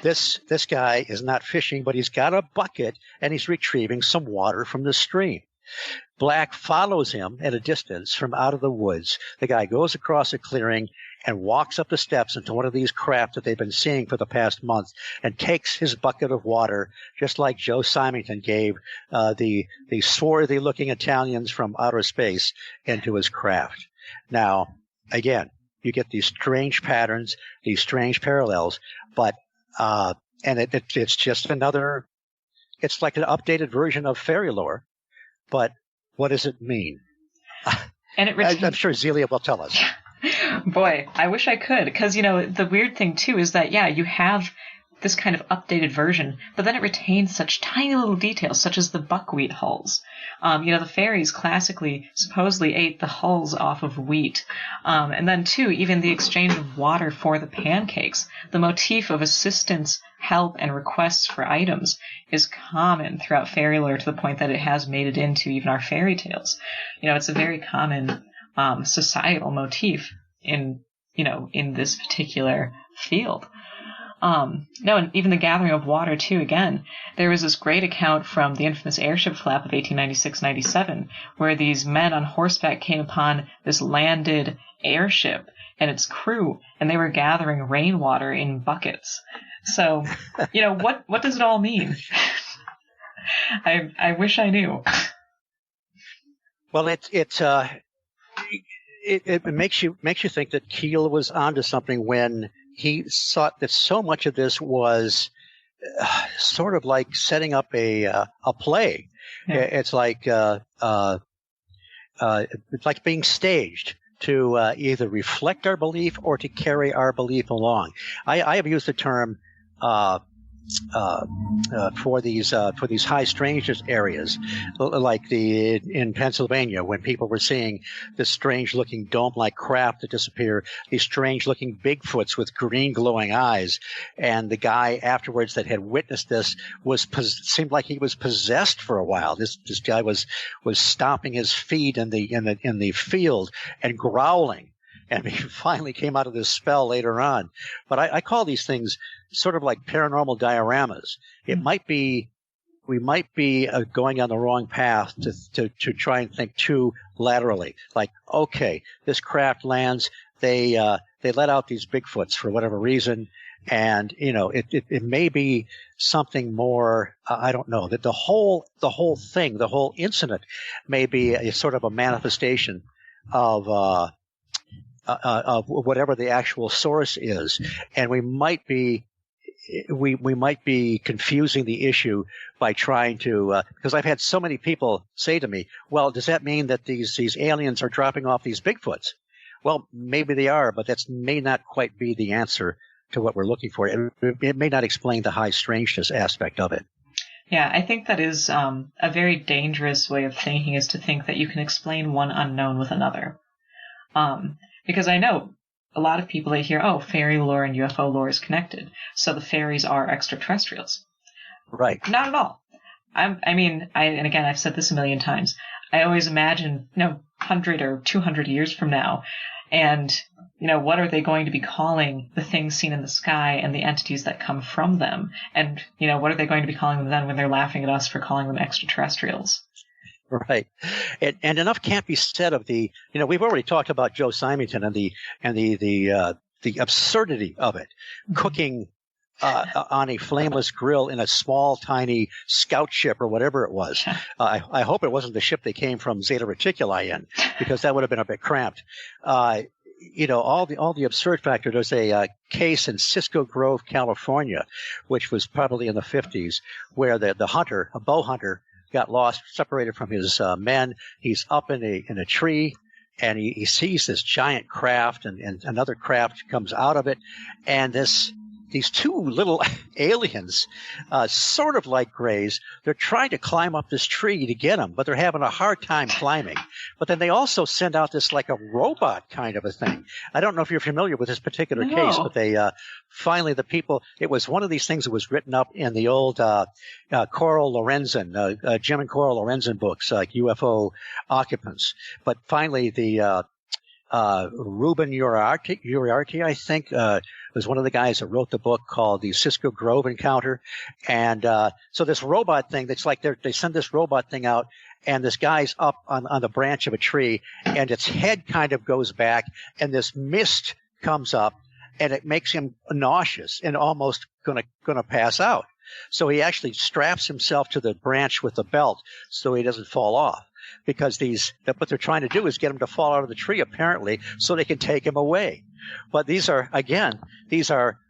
This guy is not fishing, but he's got a bucket, and he's retrieving some water from the stream. Black follows him at a distance from out of the woods. The guy goes across a clearing and walks up the steps into one of these craft that they've been seeing for the past month and takes his bucket of water, just like Joe Symington gave the swarthy-looking Italians from outer space, into his craft. Now, again, you get these strange patterns, these strange parallels, but and it's just another, it's like an updated version of fairy lore, but what does it mean? And I'm sure Zelia will tell us. Boy, I wish I could, because, the weird thing, too, is that, you have this kind of updated version, but then it retains such tiny little details, such as the buckwheat hulls. The fairies classically supposedly ate the hulls off of wheat. And then, too, even the exchange of water for the pancakes, the motif of assistance, help, and requests for items is common throughout fairy lore to the point that it has made it into even our fairy tales. It's a very common societal motif in this particular field. And even the gathering of water, too, again, there was this great account from the infamous airship flap of 1896-97, where these men on horseback came upon this landed airship and its crew, and they were gathering rainwater in buckets. So, what does it all mean? I wish I knew. Well, it makes you think that Keel was onto something when he thought that so much of this was sort of like setting up a play. Yeah. It's like being staged to either reflect our belief or to carry our belief along. I have used the term for these high strangeness areas, like in Pennsylvania, when people were seeing this strange-looking dome-like craft that disappear, these strange-looking Bigfoots with green glowing eyes, and the guy afterwards that had witnessed this seemed like he was possessed for a while. This guy was stomping his feet in the field and growling. And he finally came out of this spell later on. But I call these things sort of like paranormal dioramas. We might be going on the wrong path to try and think too laterally. Like, okay, this craft lands. They let out these Bigfoots for whatever reason, and it may be something more. I don't know, that the whole thing, the whole incident, may be a sort of a manifestation of whatever the actual source is, and we might be confusing the issue by trying to because I've had so many people say to me, well, does that mean that these aliens are dropping off these Bigfoots? Well, maybe they are, but that may not quite be the answer to what we're looking for. It may not explain the high strangeness aspect of it. Yeah, I think that is a very dangerous way of thinking, is to think that you can explain one unknown with another. Because I know a lot of people that hear, fairy lore and UFO lore is connected, so the fairies are extraterrestrials. Right. Not at all. And again, I've said this a million times, I always imagine, 100 or 200 years from now, and, what are they going to be calling the things seen in the sky and the entities that come from them? And, what are they going to be calling them then when they're laughing at us for calling them extraterrestrials? Right, and enough can't be said of the. We've already talked about Joe Symington and the absurdity of it, cooking on a flameless grill in a small, tiny scout ship or whatever it was. I hope it wasn't the ship they came from Zeta Reticuli in, because that would have been a bit cramped. All the absurd factor. There's a case in Cisco Grove, California, which was probably in the 50s, where the hunter, a bow hunter, got lost, separated from his men. He's up in a tree, and he sees this giant craft, and another craft comes out of it, and these two little aliens, sort of like Greys, they're trying to climb up this tree to get him, but they're having a hard time climbing. But then they also send out this like a robot kind of a thing. I don't know if you're familiar with this particular case, but they finally, the people, it was one of these things that was written up in the old Coral Lorenzen, Jim and Coral Lorenzen books, like UFO Occupants. But finally, the Ruben Uriarte, I think, was one of the guys that wrote the book called The Cisco Grove Encounter. And so this robot thing, that's like they send this robot thing out, and this guy's up on the branch of a tree, and its head kind of goes back, and this mist comes up, and it makes him nauseous and almost gonna pass out. So he actually straps himself to the branch with a belt so he doesn't fall off. Because what they're trying to do is get him to fall out of the tree, apparently, so they can take him away. But these are,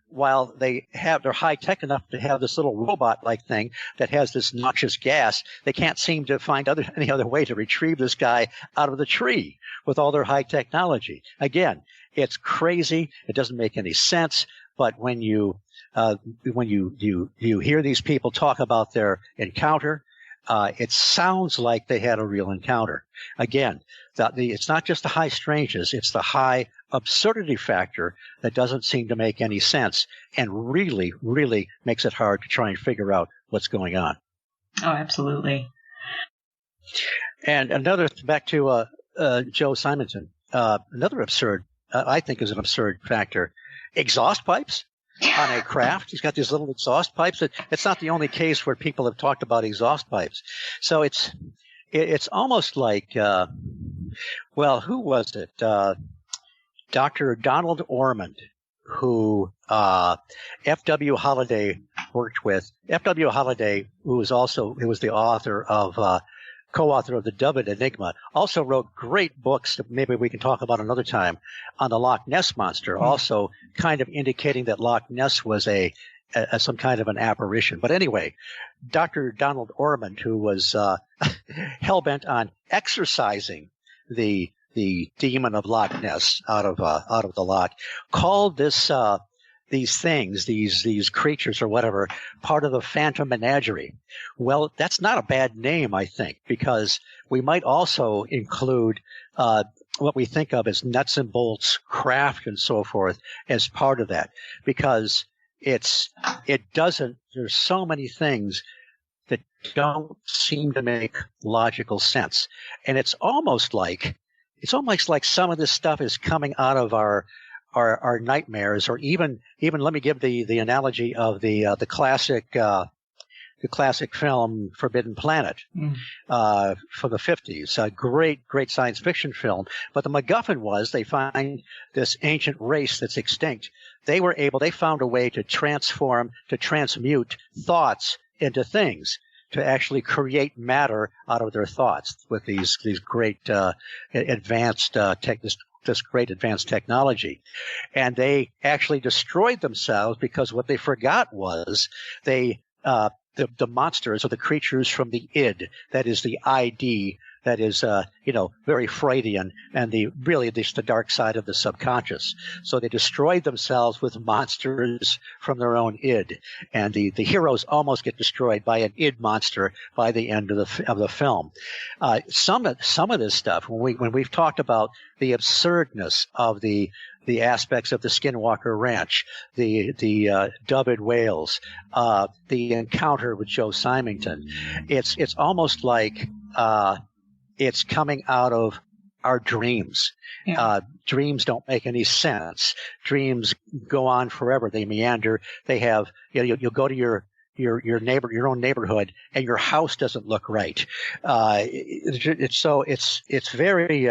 while they're high tech enough to have this little robot-like thing that has this noxious gas, they can't seem to find any other way to retrieve this guy out of the tree with all their high technology. Again, it's crazy. It doesn't make any sense. But when you hear these people talk about their encounter, it sounds like they had a real encounter. Again, it's not just the high strangeness, it's the high absurdity factor that doesn't seem to make any sense and really, really makes it hard to try and figure out what's going on. Oh, absolutely. And back to Joe Simonton, another absurd, I think is an absurd factor, exhaust pipes. On a craft. He's got these little exhaust pipes. It's not the only case where people have talked about exhaust pipes. So it's almost like, who was it? Dr. Donald Ormond, who F.W. Holliday worked with. F.W. Holliday, who was the author of co-author of the Dubbed Enigma, also wrote great books that maybe we can talk about another time on the Loch Ness Monster, also kind of indicating that Loch Ness was some kind of an apparition. But anyway, Dr. Donald Ormond, who was hell-bent on exorcising the demon of Loch Ness out of the loch, called these creatures or whatever, part of the Phantom Menagerie. Well, that's not a bad name, I think, because we might also include what we think of as nuts and bolts craft and so forth as part of that, because there's so many things that don't seem to make logical sense. And it's almost like some of this stuff is coming out of our nightmares, or even let me give the analogy of the classic film Forbidden Planet from the 50s, a great science fiction film. But the MacGuffin was they find this ancient race that's extinct. They found a way to transmute thoughts into things, to actually create matter out of their thoughts with these great advanced this great advanced technology. And they actually destroyed themselves because what they forgot was the monsters or the creatures from the id, that is the ID, that is, very Freudian, and the dark side of the subconscious. So they destroyed themselves with monsters from their own id, and the heroes almost get destroyed by an id monster by the end of the film. Some of this stuff, when we've talked about the absurdness of the aspects of the Skinwalker Ranch, the dubbed whales, the encounter with Joe Symington, it's almost like it's coming out of our dreams. Yeah. Dreams don't make any sense. Dreams go on forever. They meander. They have, you'll go to your own neighborhood, and your house doesn't look right. It's very,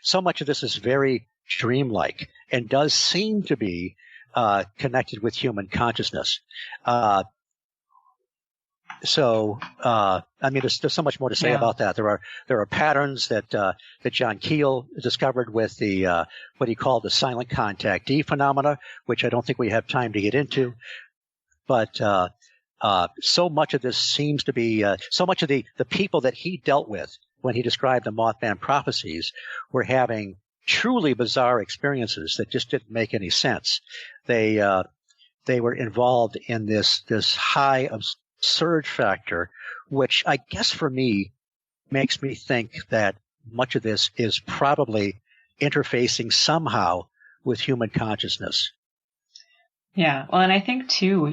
so much of this is very dreamlike. and does seem to be connected with human consciousness. So, I mean, there's so much more to say about that. There are patterns that John Keel discovered with the what he called the silent contactee phenomena, which I don't think we have time to get into. But so much of this seems to be so much of the people that he dealt with when he described the Mothman prophecies were having truly bizarre experiences that just didn't make any sense. They were involved in this high surge factor, which I guess for me makes me think that much of this is probably interfacing somehow with human consciousness. Yeah. Well, and I think too,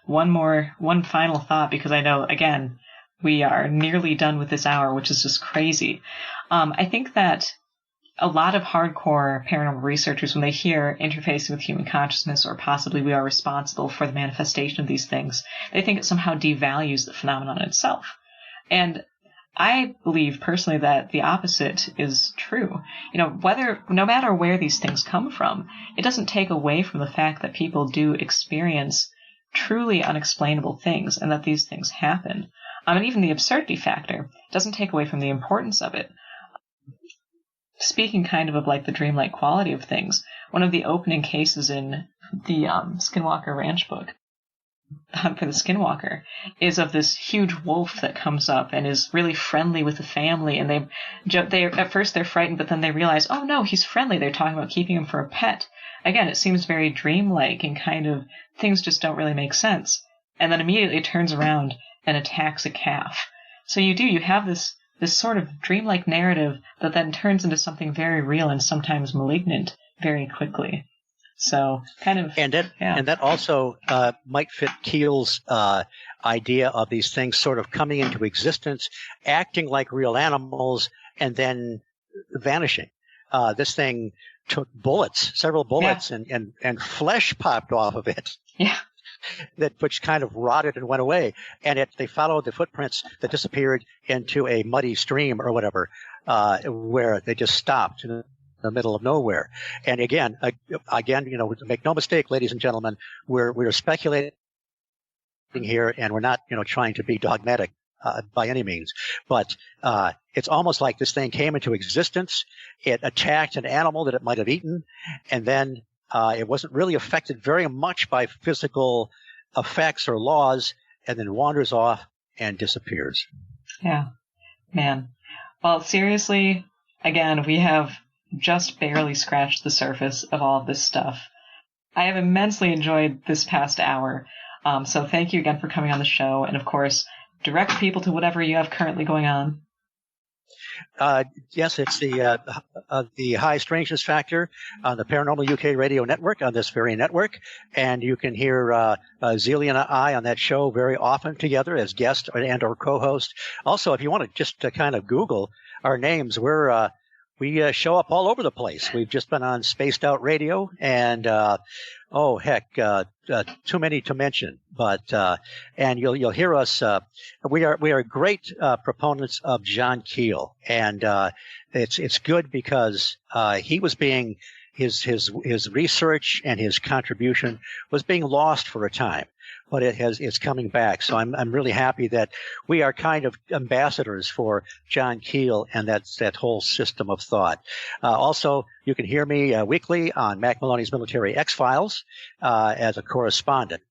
one final thought, because I know, again, we are nearly done with this hour, which is just crazy. I think that a lot of hardcore paranormal researchers, when they hear interfacing with human consciousness, or possibly we are responsible for the manifestation of these things, they think it somehow devalues the phenomenon itself. And I believe personally that the opposite is true. No matter where these things come from, it doesn't take away from the fact that people do experience truly unexplainable things and that these things happen. And even the absurdity factor doesn't take away from the importance of it. Speaking kind of like the dreamlike quality of things, one of the opening cases in the Skinwalker Ranch book for the Skinwalker is of this huge wolf that comes up and is really friendly with the family, and they at first they're frightened, but then they realize, oh no, he's friendly. They're talking about keeping him for a pet. Again, it seems very dreamlike, and kind of things just don't really make sense. And then immediately it turns around and attacks a calf. So you have this sort of dreamlike narrative that then turns into something very real and sometimes malignant very quickly. So kind of, and that also might fit Keel's idea of these things sort of coming into existence, acting like real animals, and then vanishing. This thing took several bullets, and flesh popped off of it. Yeah. Which kind of rotted and went away, and they followed the footprints that disappeared into a muddy stream or whatever, where they just stopped in the middle of nowhere. And again, make no mistake, ladies and gentlemen, we're speculating here, and we're not, trying to be dogmatic by any means. But it's almost like this thing came into existence, it attacked an animal that it might have eaten, and then it wasn't really affected very much by physical effects or laws, and then wanders off and disappears. Yeah, man. Well, seriously, again, we have just barely scratched the surface of all of this stuff. I have immensely enjoyed this past hour, so thank you again for coming on the show, and of course, direct people to whatever you have currently going on. Yes, it's the High Strangeness Factor on the Paranormal UK radio network, on this very network, and you can hear Zelia and I on that show very often together as guest and or co-host. Also, if you want to just kind of Google our names, we show up all over the place. We've just been on Spaced Out Radio, and too many to mention. But and you'll hear us. We are great proponents of John Keel, and it's good because he was being his research and his contribution was being lost for a time, but it's coming back. So I'm really happy that we are kind of ambassadors for John Keel and that whole system of thought. Also, you can hear me weekly on Mac Maloney's Military X-Files as a correspondent.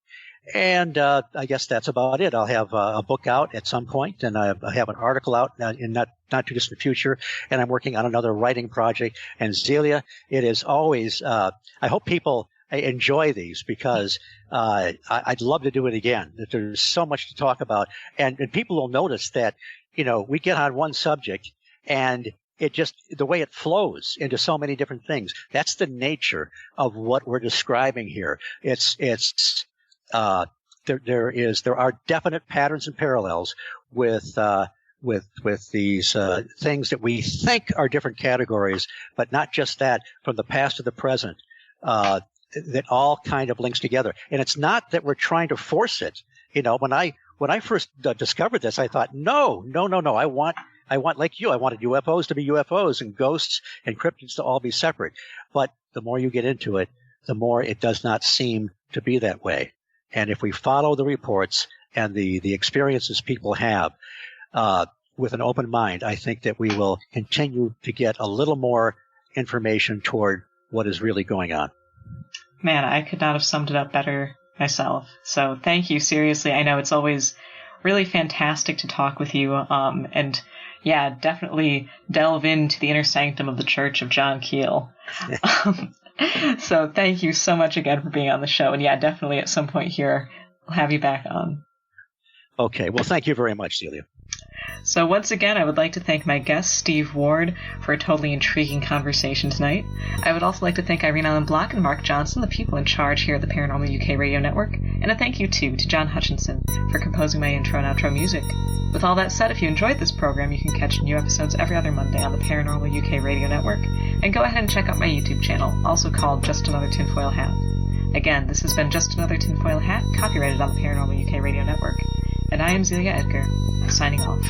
And I guess that's about it. I'll have a book out at some point, and I have an article out in not too distant future, and I'm working on another writing project. And Zelia, it is always I hope people enjoy these, because I'd love to do it again. There's so much to talk about, and people will notice that we get on one subject and it just, the way it flows into so many different things. That's the nature of what we're describing here. There are definite patterns and parallels with these things that we think are different categories, but not just that, from the past to the present, that all kind of links together. And it's not that we're trying to force it. When I first discovered this, I thought, no. I want like you. I wanted UFOs to be UFOs and ghosts and cryptids to all be separate. But the more you get into it, the more it does not seem to be that way. And if we follow the reports and the experiences people have with an open mind, I think that we will continue to get a little more information toward what is really going on. Man, I could not have summed it up better myself. So thank you, seriously. I know it's always really fantastic to talk with you. And yeah, definitely delve into the inner sanctum of the Church of John Keel. So thank you so much again for being on the show. And yeah, definitely at some point here, we'll have you back on. Okay. Well, thank you very much, Zelia. So once again, I would like to thank my guest, Steve Ward, for a totally intriguing conversation tonight. I would also like to thank Irene Allen Block and Mark Johnson, the people in charge here at the Paranormal UK Radio Network, and a thank you, too, to John Hutchinson for composing my intro and outro music. With all that said, if you enjoyed this program, you can catch new episodes every other Monday on the Paranormal UK Radio Network, and go ahead and check out my YouTube channel, also called Just Another Tinfoil Hat. Again, this has been Just Another Tinfoil Hat, copyrighted on the Paranormal UK Radio Network. And I am Zelia Edgar, signing off.